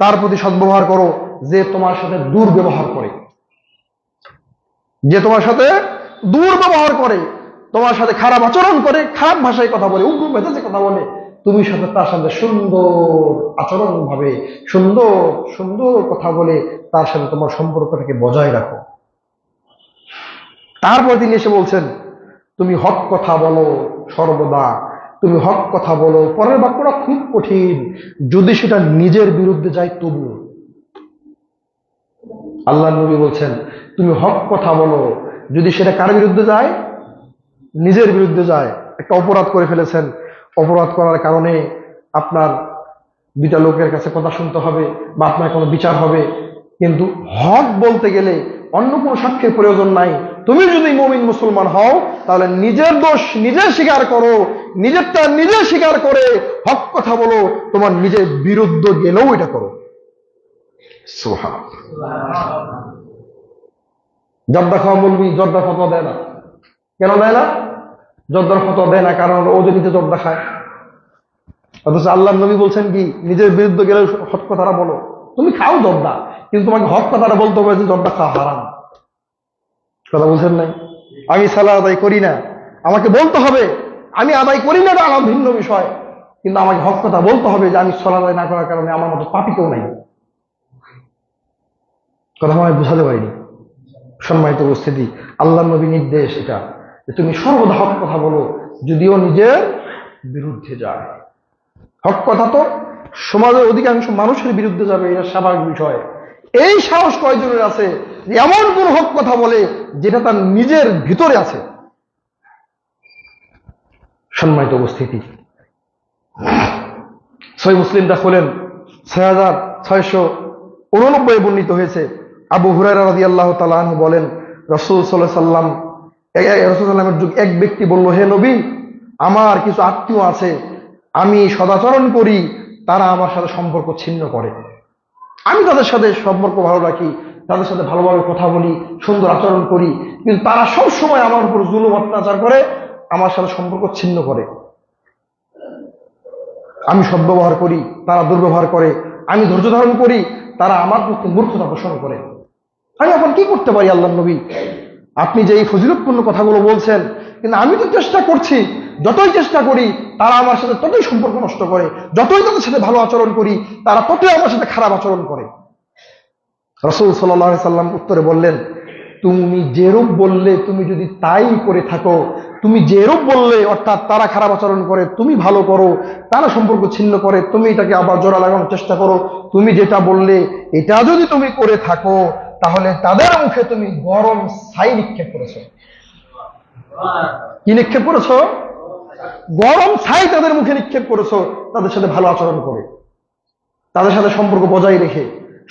তার প্রতি সদ্ব্যবহার করো যে তোমার সাথে দুর্ব্যবহার করে। যে তোমার সাথে দুর্ব্যবহার করে, তোমার সাথে খারাপ আচরণ করে, খারাপ ভাষায় কথা বলে, উগ্র মেজাজে কথা বলে, তুমি সাথে তার সাথে সুন্দর আচরণ ভাবে, সুন্দর সুন্দর কথা বলে তার সাথে তোমার সম্পর্কটাকে বজায় রাখো। তারপর তিনি এসে বলছেন, তুমি হক কথা বলো সর্বদা, তুমি হক কথা বলো। পরের বাক্যটা খুব কঠিন, যদি সেটা নিজের বিরুদ্ধে যায় তবু। আল্লাহ নবী বলছেন, তুমি হক কথা বলো, যদি সেটা কার বিরুদ্ধে যায়? নিজের বিরুদ্ধে যায়। একটা অপরাধ করে ফেলেছেন, অপরাধ করার কারণে আপনার দুইটা লোকের কাছে কথা শুনতে হবে বা আপনার কোনো বিচার হবে, কিন্তু হক বলতে গেলে অন্য কোনো সাক্ষীর প্রয়োজন নাই। তুমি যদি মুমিন মুসলমান হও তাহলে নিজের দোষ নিজে স্বীকার করো, নিজেরটা নিজে স্বীকার করে হক কথা বলো, তোমার নিজের বিরুদ্ধে গেলেও এটা করো। সুবহানাল্লাহ। জর্দা খাওয়া বলবি, জর্দা ফতোয়া দেয় না। কেন দেয় না? জর্দার ফতোয়া দেয় না কারণ ও যে নিজে জর্দা খায়। অথচ আল্লাহ নবী বলছেন কি, নিজের বিরুদ্ধে গেলে হক কথাটা বলো। তুমি খাও জর্দা, কিন্তু তোমাকে হক কথাটা বলতে হবে যে জর্দা খাওয়া হারাম। কথা বলছেন নাই? আমি সালাত আদায় করি না, আমাকে বলতে হবে আমি আদায় করি না, এটা আমার ভিন্ন বিষয়, কিন্তু আমাকে হক কথা বলতে হবে যে আমি সালাত আদায় না করার কারণে আমার মতো পাপী কেউ নাই। কথা আমি বুঝাতে পারিনি। সম্মানিত উপস্থিতি, আল্লাহ নবী নির্দেশ এটা যে তুমি সর্বদা হক কথা বলো, যদিও নিজের বিরুদ্ধে যায়। হক কথা তো সমাজের অধিকাংশ মানুষের বিরুদ্ধে যাবে, এটা স্বাভাবিক বিষয়। এই সাহস কয়জনের আছে যে এমন কোন হক কথা বলে যেটা তার নিজের ভিতরে আছে? সম্মানিত উপস্থিতি, সহিহ মুসলিমটা খোলেন, 6689 বর্ণিত হয়েছে। আবু হুরায়রা রাদিয়াল্লাহু তাআলা আনহু বলেন, রাসূল সাল্লাল্লাহু আলাইহি ওয়াসাল্লামের যুগ এক ব্যক্তি বলল, হে নবী, আমার কিছু আত্মীয় আছে, আমি সদাচরণ করি, তারা আমার সাথে সম্পর্ক ছিন্ন করে। আমি তাদের সাথে সম্পর্ক ভালো রাখি, তাদের সাথে ভালোভাবে কথা বলি, সুন্দর আচরণ করি, কিন্তু তারা সব সময় আমার উপর জুলুম অত্যাচার করে, আমার সাথে সম্পর্ক ছিন্ন করে। আমি সদ্ব্যবহার করি, তারা দুর্ব্যবহার করে। আমি ধৈর্য ধারণ করি, তারা আমার প্রতি মূর্খতা পোষণ করে। আমি এখন কি করতে পারি আল্লাহর নবী? আপনি যে এই ফজিলতপূর্ণ কথাগুলো বলছেন, কিন্তু আমি তো চেষ্টা করছি যতই চেষ্টা করি তারা আমার সাথে ততই সম্পর্ক নষ্ট করে, যতই তাদের সাথে ভালো আচরণ করি তারা ততই আমার সাথে খারাপ আচরণ করে। রাসূল সাল্লাল্লাহু আলাইহি সাল্লাম উত্তরে বললেন, তুমি যেরূপ বললে তুমি যদি তাই করে থাকো, তুমি যেরূপ বললে অর্থাৎ তারা খারাপ আচরণ করে তুমি ভালো করো, তারা সম্পর্ক ছিন্ন করে তুমি এটাকে আবার জোড়া লাগানোর চেষ্টা করো, তুমি যেটা বললে এটা যদি তুমি করে থাকো তাহলে তাদের মুখে তুমি গরম ছাই নিক্ষেপ করেছো। কি নিক্ষেপ করেছো? গরম ছাই তাদের মুখে নিক্ষেপ করেছো। তাদের সাথে ভালো আচরণ করে, তাদের সাথে সম্পর্ক বজায় রেখে,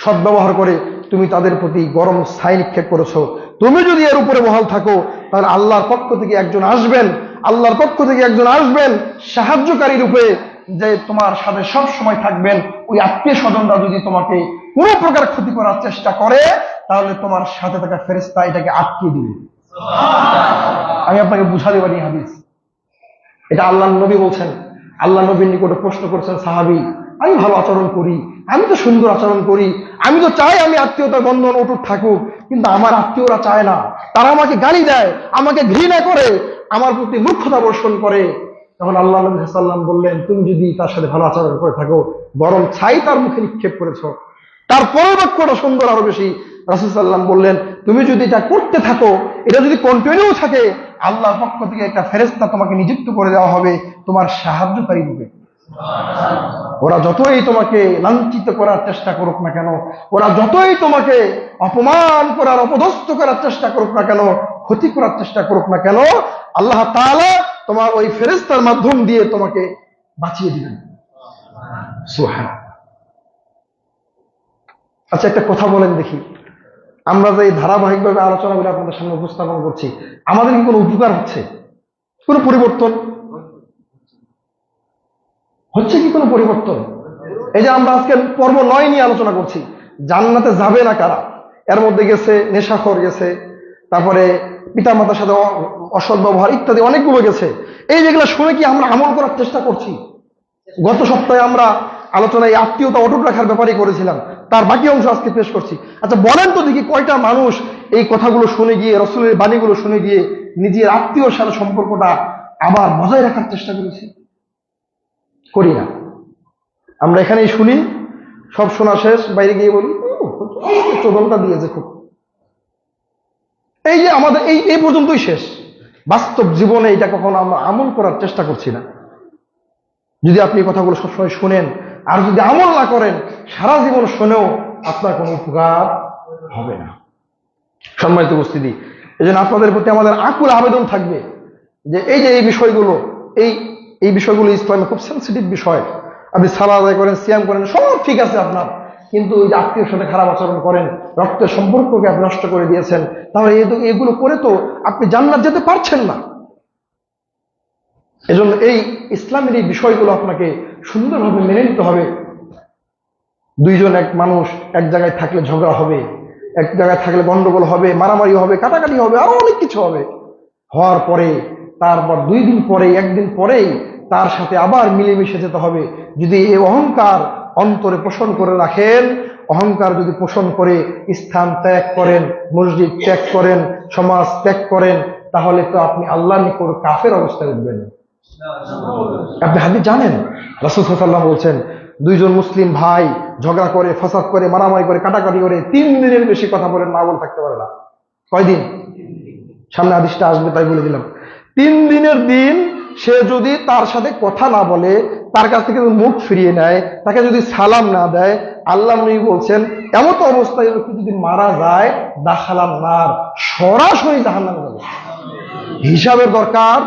সদ্ব্যবহার করে তুমি তাদের প্রতি গরম ছাই নিক্ষেপ করেছো। তুমি যদি এর উপরে বহাল থাকো তাহলে আল্লাহর পক্ষ থেকে একজন আসবেন, আল্লাহর পক্ষ থেকে একজন আসবেন সাহায্যকারী রূপে, যে তোমার সাথে সব সময় থাকবেন। ওই আত্মীয় স্বজনরা যদি তোমাকে কোনো প্রকার ক্ষতি করার চেষ্টা করে তাহলে তোমার সাথে থাকা ফেরেশতা এটাকে আটকে দিবে। আমি আপনাকে বুঝাতে পারি হাদিস, এটা আল্লাহর নবী বলছেন। আল্লাহ নবীর নিকটে প্রশ্ন করছেন সাহাবী, আমি ভালো আচরণ করি, আমি তো সুন্দর আচরণ করি, আমি তো চাই আমি আত্মীয়তার বন্ধন অটুট থাকুক, কিন্তু আমার আত্মীয়রা চায় না, তারা আমাকে গালি দেয়, আমাকে ঘৃণা করে, আমার প্রতি মূর্খতা বর্ষণ করে। তখন আল্লাহ নবী সাল্লাল্লাহু আলাইহি ওয়াসাল্লাম বললেন, তুমি যদি তার সাথে ভালো আচরণ করে থাকো, গরম ছাই তার মুখে নিক্ষেপ করেছো। তারপরের বাক্যটা সুন্দর আরো বেশি। রাসূল সাল্লাল্লাহু আলাইহি ওয়াসাল্লাম বললেন, তুমি যদি এটা করতে থাকো, এটা যদি কন্টিনিউ থাকে, আল্লাহর পক্ষ থেকে একটা ফেরেশতা তোমাকে নিযুক্ত করে দেওয়া হবে তোমার সাহায্যকারী রূপে। ওরা যতই তোমাকে লাঞ্ছিত করার চেষ্টা করুক না কেন, ওরা যতই তোমাকে অপমান করার, অপদস্থ করার চেষ্টা করুক না কেন, ক্ষতি করার চেষ্টা করুক না কেন, আল্লাহ তাআলা তোমার ওই ফেরেশতার মাধ্যম দিয়ে তোমাকে বাঁচিয়ে দিবেন। সুবহানাল্লাহ। আচ্ছা, একটা কথা বলেন দেখি, আমরা যে ধারাবাহিকভাবে আলোচনাগুলো আপনাদের সামনে উপস্থাপন করছি, আমাদের কি কোনো উপকার হচ্ছে? কোনো পরিবর্তন হচ্ছে কি? কোনো পরিবর্তন? এই যে আমরা আজকে পর্ব 9 নিয়ে আলোচনা করছি, জান্নাতে যাবে না কারা, এর মধ্যে গেছে নেশাখোর গেছে, তারপরে পিতামাতার সাথে অসৎ ব্যবহার ইত্যাদি অনেকগুলো গেছে। এই যেগুলো শুনে কি আমরা আমল করার চেষ্টা করছি? গত সপ্তাহে আমরা আলোচনায় আত্মীয়তা অটুট রাখার ব্যাপারে করেছিলাম, তার বাকি অংশ আজকে পেশ করছি। আচ্ছা বলেন তো দেখি, কয়টা মানুষ এই কথাগুলো শুনে গিয়ে, রাসূলের বাণীগুলো শুনে গিয়ে নিজের আত্মীয়র সাথে সম্পর্কটা আবার বজায় রাখার চেষ্টা করেছি? করি না। আমরা এখানেই শুনি, সব শোনা শেষ, বাইরে গিয়ে বলি চোদনটা দিয়েছে খুব, এই যে আমাদের এই পর্যন্তই শেষ। বাস্তব জীবনে এটা কখনো আমরা আমল করার চেষ্টা করছি না। যদি আপনি এই কথাগুলো সবসময় শুনেন আর যদি আমল না করেন, সারা জীবন শুনেও আপনার কোনো উপকার হবে না। সম্মানিত উপস্থিতি, এই জন্য আপনাদের প্রতি আমাদের আকুল আবেদন থাকবে যে এই যে এই বিষয়গুলো ইসলামে খুব সেন্সিটিভ বিষয়। আপনি সালাত আদায় করেন, সিয়াম করেন, সব ঠিক আছে আপনার, কিন্তু ওই যে আত্মীয়র সাথে খারাপ আচরণ করেন, রক্তের সম্পর্ককে আপনি নষ্ট করে দিয়েছেন, তাহলে এগুলো করে তো আপনি জান্নাত যেতে পারছেন না। এজন্য এই ইসলামের এই বিষয়গুলো আপনাকে সুন্দরভাবে মেনে নিতে হবে। দুইজন এক মানুষ এক জায়গায় থাকলে ঝগড়া হবে, এক জায়গায় থাকলে গন্ডগোল হবে, মারামারি হবে, কাটাকাটি হবে, আরো অনেক কিছু হবে। হওয়ার পরে তারপর 2 দিন পরে, 1 দিন পরেই তার সাথে আবার মিলেমিশে যেতে হবে। যদি এই অহংকার অন্তরে পোষণ করে রাখেন, অহংকার যদি পোষণ করে স্থান ত্যাগ করেন, মসজিদ ত্যাগ করেন, সমাজ ত্যাগ করেন, তাহলে তো আপনি আল্লাহর নিকট কাফের অবস্থায় উঠবেন। আপনি হাদিস জানেন, রাসূল সাল্লাল্লাহু আলাইহি ওয়াসাল্লাম বলছেন, 2 জন মুসলিম ভাই ঝগড়া করে, ফাসাদ করে, মারামারি করে, কাটাকাটি করে 3 দিনের বেশি কথা বলেন না, বলে থাকতে পারে না। কয়দিন? সামনে হাদিসটা আসবে তাই বলে দিলাম। 3 দিনের দিন সে যদি তার সাথে কথা না বলে, তার কাছ থেকে মুখ ফিরিয়ে নেয়, তাকে যদি সালাম না দেয়, আল্লাহ নবী বলছেন এমত অবস্থায় যদি মারা যায়, দাখালান নার, সরাসরি জাহান্নামে যাবে। হিসাবের দরকার।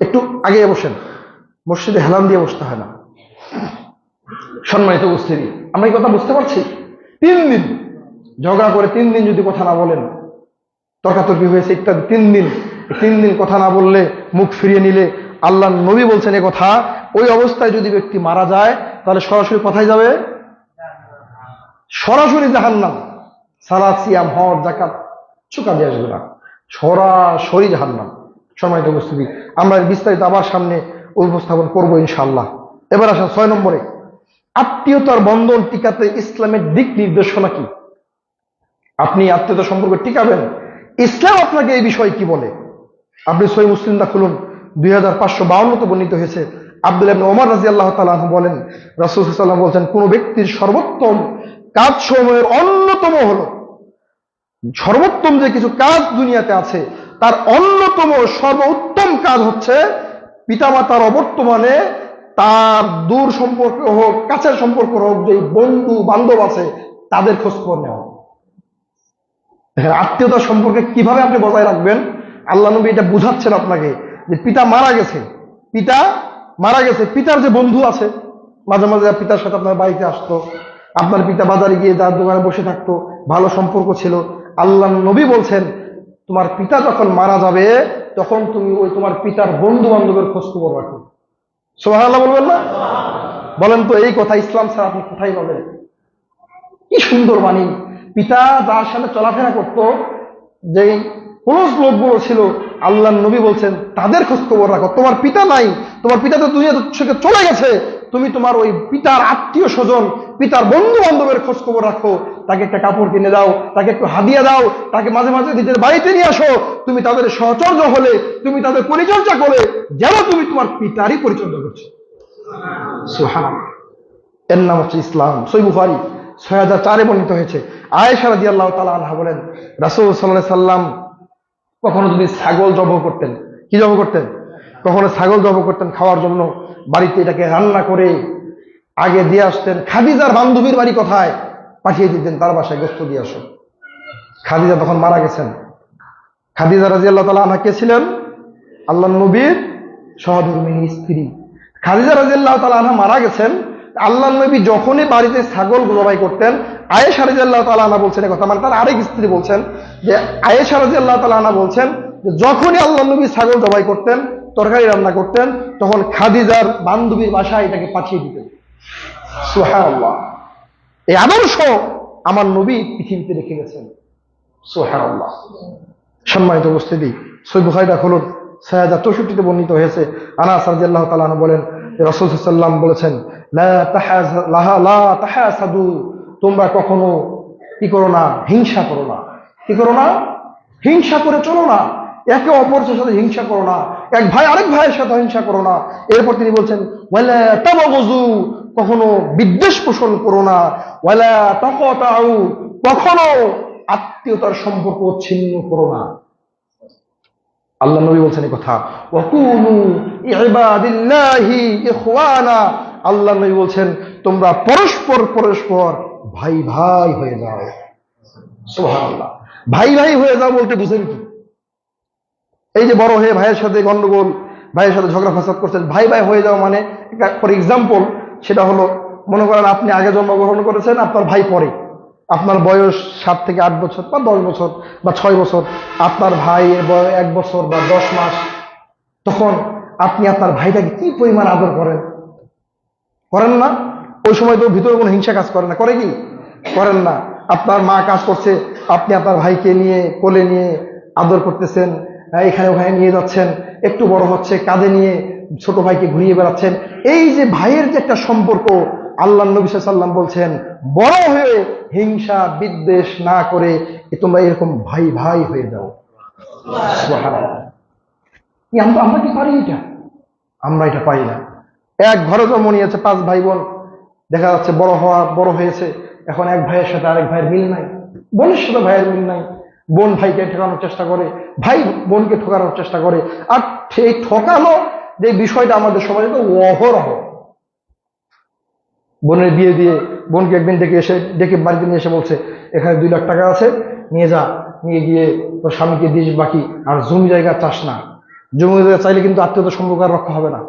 একটু আগে বসেন, মসজিদে হেলান দিয়ে বসতে হয় না। সম্মানিত উপস্থিতি, আমরা এই কথা বুঝতে পারছি। 3 দিন ঝগড়া করে, 3 দিন যদি কথা না বলেন, তর্কাতর্কি হয়েছে ইত্যাদি, 3 দিন কথা না বললে, মুখ ফিরিয়ে নিলে, আল্লাহ নবী বলছেন এ কথা, ওই অবস্থায় যদি ব্যক্তি মারা যায় তাহলে সরাসরি কোথায় যাবে? সরাসরি জাহান্নাম। সালাত, সিয়াম, হজ, যাকাত কিছু কাজে আসবে না, সরাসরি জাহান্নাম। সম্মানিত উপস্থিতি, আমরা বিস্তারিত আবার সামনে উপস্থাপন করবো ইনশাআল্লাহ। এবার আসেন 6 নম্বরে, আত্মীয়তার বন্ধন টিকাতে ইসলামের দিক নির্দেশনা কি? আপনি আত্মীয়তা সম্পর্ক টিকাবেন, ইসলাম আপনাকে এই বিষয়ে কি বলে? আপনি সহিহ মুসলিমটা খুলুন, 2552 বর্ণিত হয়েছে। আব্দুল্লাহ ইবনে ওমর রাদিয়াল্লাহু তাআলা আনহু বলেন, রাসূল সাল্লাল্লাহু আলাইহি ওয়াসাল্লাম বলছেন, কোন ব্যক্তির সর্বোত্তম কাজ সময়ের অন্যতম হলো, সর্বোত্তম যে কিছু কাজ দুনিয়াতে আছে তার অন্যতম সর্বোত্তম কাজ হচ্ছে পিতামাতার অবর্তমানে তার দূর সম্পর্ক হোক কাছের সম্পর্ক হোক, যে বন্ধু বান্ধব আছে তাদের খোঁজখবর নেওয়া। আত্মীয়তার সম্পর্কে কিভাবে আপনি বজায় রাখবেন, আল্লাহ নবী এটা বুঝাচ্ছেন আপনাকে, যে পিতা মারা গেছে, পিতার যে বন্ধু আছে, মাঝে মাঝে পিতার সাথে আপনার বাড়িতে আসতো, আপনার পিতা বাজারে গিয়ে তার দোকানে বসে থাকতো, ভালো সম্পর্ক ছিল। আল্লাহ নবী বলছেন, তোমার পিতা যখন মারা যাবে তখন তুমি ওই তোমার পিতার বন্ধু বান্ধবের খোঁজ খবর রাখো। সুবহানাল্লাহ বলবেন না? বলেন তো, এই কথা ইসলাম ছাড়া আপনি কোথায় পাবেন? কি সুন্দর বাণী। পিতা যার সাথে চলাফেরা করতো, যেই ক্লোজ লোকগুলো ছিল, আল্লাহ নবী বলছেন তাদের খোঁজ খবর রাখো। তোমার পিতা নাই, তোমার পিতা তো দুনিয়া থেকে চলে গেছে, তুমি তোমার ওই পিতার আত্মীয় স্বজন, পিতার বন্ধু বান্ধবের খোঁজ খবর রাখো। তাকে একটা কাপড় কিনে দাও, তাকে একটু হাদিয়া দাও, তাকে মাঝে মাঝে নিজের বাড়িতে নিয়ে আসো। তুমি তাদের সহচর্য হলে, তুমি তাদের পরিচর্যা করে, যেন তুমি তোমার পিতারই পরিচর্যা করছো। সুবহানাল্লাহ। এর নাম হচ্ছে ইসলাম। সহিহ বুখারী 6004 বর্ণিত হয়েছে। আয়েশা রাদিয়াল্লাহু তাআলা আনহা বলেন, রাসূল সাল্লাল্লাহু আলাইহি সাল্লাম কখনো যদি ছাগল জবাই করতেন, কি জবাই করতেন? কখনো ছাগল জবাই করতেন খাওয়ার জন্য, বাড়িতে এটাকে রান্না করে আগে দিয়ে আসতেন। খাদিজার বান্ধবীর বাড়ি কোথায়, পাঠিয়ে দিতেন তার বাসায় গোশত দিয়ে আসো। খাদিজা তখন মারা গেছেন। খাদিজা রাদিয়াল্লাহু তাআলা আনহা কে ছিলেন? আল্লাহর নবীর সহধর্মিণী স্ত্রী। খাদিজা রাদিয়াল্লাহু তাআলা আনহা মারা গেছেন। আল্লাহর নবী যখনই বাড়িতে ছাগল জবাই করতেন, আয়েশা রাদিয়াল্লাহু তাআলা আনহা বলছেন কথা, মানে তার আরেক স্ত্রী বলছেন যে, আয়েশা রাদিয়াল্লাহু তাআলা আনহা বলছেন যে যখনই আল্লাহর নবী ছাগল জবাই করতেন, তরকারি রান্না করতেন, তখন খাদিজার বান্ধবীর বাসায় এটাকে পাঠিয়ে দিতেন। সুবহানাল্লাহ। এই আদর্শ আমার নবী পৃথিবীতে রেখে গেছেন। সুবহানাল্লাহ। সম্মানিত উপস্থিতি, সহিহ বুখারী খুলুন, 6064 বর্ণিত হয়েছে। আনাস রাদিয়াল্লাহু তাআলা আনহু বলেন, রাসূল সাল্লাল্লাহু আলাইহি ওয়াসাল্লাম বলেছেন, লা তাহাসাদু, তোমরা কখনো কি করো না, হিংসা করো না। কি করো না? হিংসা করে চলো না। একে অপরের সাথে হিংসা করো না। এক ভাই আরেক ভাইয়ের সাথে হিংসা করো না। এরপর তিনি বলছেন, ওয়ালা তাবাগুযু, কখনো বিদ্বেষ পোষণ করো না। ওয়ালা তাকাতাউ, কখনো আত্মীয়তার সম্পর্ক ছিন্ন করো না। আল্লাহ নবী বলছেন এই কথা, ওয়াকুনু ইবাদিল্লাহি ইখওয়ানা, আল্লাহ নবী বলছেন তোমরা পরস্পর ভাই ভাই হয়ে যাও। সুবহানাল্লাহ। ভাই ভাই হয়ে যাও বলতে বুঝেন কি? এই যে বড় হয়ে ভাইয়ের সাথে গন্ডগোল, ভাইয়ের সাথে ঝগড়া ফাসাদ করছেন, ভাই ভাই হয়ে যাও মানে, ফর এক্সাম্পল, সেটা হলো, মনে করেন আপনি আগে জন্মগ্রহণ করেছেন, আপনার ভাই পরে, আপনার বয়স 7 থেকে 8 বছর বা 10 বছর বা 6 বছর, আপনার ভাইয়ের বয়স 1 বছর বা 10 মাস, তখন আপনি আপনার ভাইটাকে কি পরিমাণ আদর করেন না? ওই সময় তো ভিতরে কোনো হিংসা কাজ করে না, করে কি? করেন না। আপনার মা কাজ করছে, আপনি আপনার ভাইকে নিয়ে কোলে নিয়ে আদর করতেছেন, এখানে ওখানে নিয়ে যাচ্ছেন, একটু বড় হচ্ছে কাঁধে নিয়ে ছোট ভাইকে ঘুরিয়ে বেড়াচ্ছেন। এই যে ভাইয়ের যে একটা সম্পর্ক, আল্লাহ নবী সাল্লাল্লাহু আলাইহি ওয়াসাল্লাম বলছেন, বড় হয়ে হিংসা বিদ্বেষ না করে তোমরা এরকম ভাই ভাই হয়ে যাও। সুবহানাল্লাহ। আমরা কি পারি এটা? আমরা এটা পাই না। এক ঘরে জন্ম নিয়েছে 5 ভাই বোন, দেখা যাচ্ছে বড় হয়েছে, এখন এক ভাইয়ের সাথে আরেক ভাইয়ের মিল নাই, বোনের সাথে ভাইয়ের মিল নাই, বোন ভাইকে ঠকানোর চেষ্টা করে, ভাই বোনকে ঠকানোর চেষ্টা করে। আর এই ঠকানো যে বিষয়টা আমাদের সমাজে তো অহরহ। বোনের বিয়ে দিয়ে বোনকে একদিন ডেকে বাড়িতে নিয়ে এসে বলছে, এখানে 2 লাখ টাকা আছে, নিয়ে যা, নিয়ে গিয়ে তোর স্বামীকে দিস বাকি, আর জমি জায়গা চাস না। জমি জায়গা চাইলে কিন্তু আত্মীয়তার সম্পর্ক আর রক্ষা হবে না।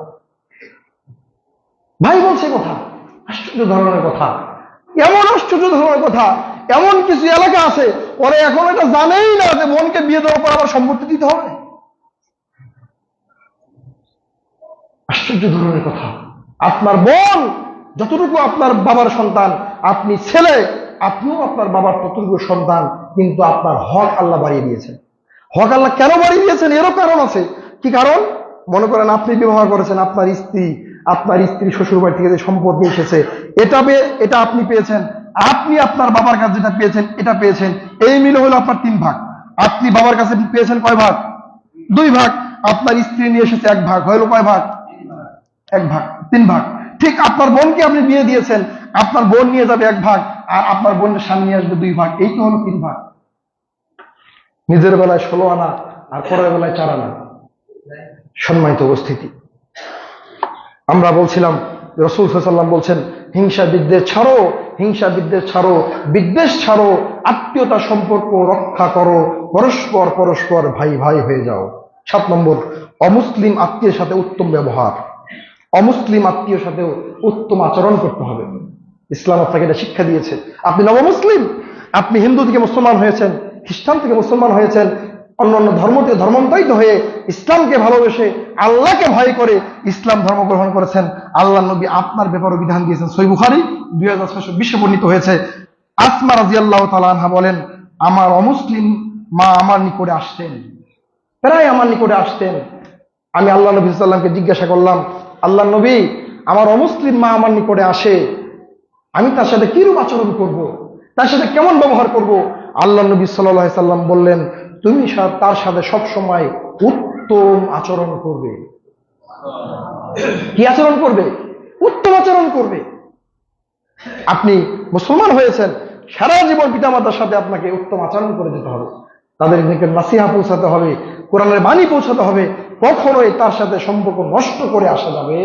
ভাই বলছে কথা, আশ্চর্য ধরনের কথা, এমন আশ্চর্য ধরনের কথা। এমন কিছু এলাকা আছে ওরা এখন এটা জানেই না যে বোনকে বিয়ে দেওয়ার পর আবার সম্পত্তি দিতে হবে। আশ্চর্য ধরনের কথা। আপনার বোন যতটুকু আপনার বাবার সন্তান, আপনি ছেলে, আপনিও আপনার বাবার ততটুকু সন্তান, কিন্তু আপনার হক আল্লাহ বাড়িয়ে দিয়েছেন। হক আল্লাহ কেন বাড়িয়ে দিয়েছেন? এরও কারণ আছে। কি কারণ? মনে করেন আপনি বিবাহ করেছেন, আপনার স্ত্রী শ্বশুর বাড়ি থেকে যে সম্পদ নিয়ে এসেছে, এটা আপনি পেয়েছেন, আপনি আপনার বাবার কাছে যেটা পেয়েছেন এটা পেয়েছেন, এই মিলে হলো আপনার 3 ভাগ। আপনি বাবার কাছে পেয়েছেন কয় ভাগ? 2 ভাগ। আপনার স্ত্রী নিয়ে এসেছে 1 ভাগ, হইল কয় ভাগ? 1 ভাগ, 3 ভাগ। ঠিক আপনার বোনকে আপনি বিয়ে দিয়েছেন, আপনার বোন নিয়ে যাবে 1 ভাগ, আর আপনার বোনের স্বামী নিয়ে আসবে 2 ভাগ, এই তো হলো 3 ভাগ। নিজের বেলায় 16 আনা আর পরের বেলায় 4 আনা। সম্মানিত উপস্থিতি, আমরা বলছিলাম রাসূল সাল্লাল্লাহু আলাইহি ওয়াসাল্লাম বলছেন, হিংসা বিদ্বেষ ছাড়ো, হিংসা বিদ্বেষ ছাড়ো, বিদ্বেষ ছাড়ো, আত্মীয়তা সম্পর্ক রক্ষা করো, পরস্পর পরস্পর ভাই ভাই হয়ে যাও। 7 নম্বর, অমুসলিম আত্মীয়ের সাথে উত্তম ব্যবহার। অমুসলিম আত্মীয়ের সাথেও উত্তম আচরণ করতে হবে। ইসলাম আপনাকে এটা শিক্ষা দিয়েছে। আপনি নবমুসলিম, আপনি হিন্দু থেকে মুসলমান হয়েছেন, খ্রিস্টান থেকে মুসলমান হয়েছেন, অন্যান্য ধর্ম থেকে ধর্মান্তরিত হয়ে ইসলামকে ভালোবেসে আল্লাহকে ভয় করে ইসলাম ধর্ম গ্রহণ করেছেন। আল্লাহ নবী আপনার ব্যাপারে বিধান দিয়েছেন। সহিহ বুখারী 2620 বর্ণিত হয়েছে। আসমা রাদিয়াল্লাহু তাআলা আনহা বলেন, আমার অমুসলিম মা আমার নিকটে আসতেন, প্রায় আমার নিকটে আসতেন। আমি আল্লাহ নবী সাল্লাল্লাহু আলাইহি ওয়াসাল্লামকে জিজ্ঞাসা করলাম, আল্লাহ নবী, আমার অমুসলিম মা আমার নিকটে আসে, আমি তার সাথে কিরূপ আচরণ করব, তার সাথে কেমন ব্যবহার করব? আল্লাহ নবী সাল্লাল্লাহু আলাইহি ওয়াসাল্লাম বললেন, তুমি তার সাথে সবসময় উত্তম আচরণ করবে। কি আচরণ করবে? উত্তম আচরণ করবে। আপনি মুসলমান হয়েছেন, সারা জীবন পিতামাতার সাথে আপনাকে উত্তম আচরণ করে যেতে হবে, তাদের নিকট নাসিহা পৌঁছাতে হবে, কোরআনের বাণী পৌঁছাতে হবে। কখনোই তার সাথে সম্পর্ক নষ্ট করে আসা যাবে।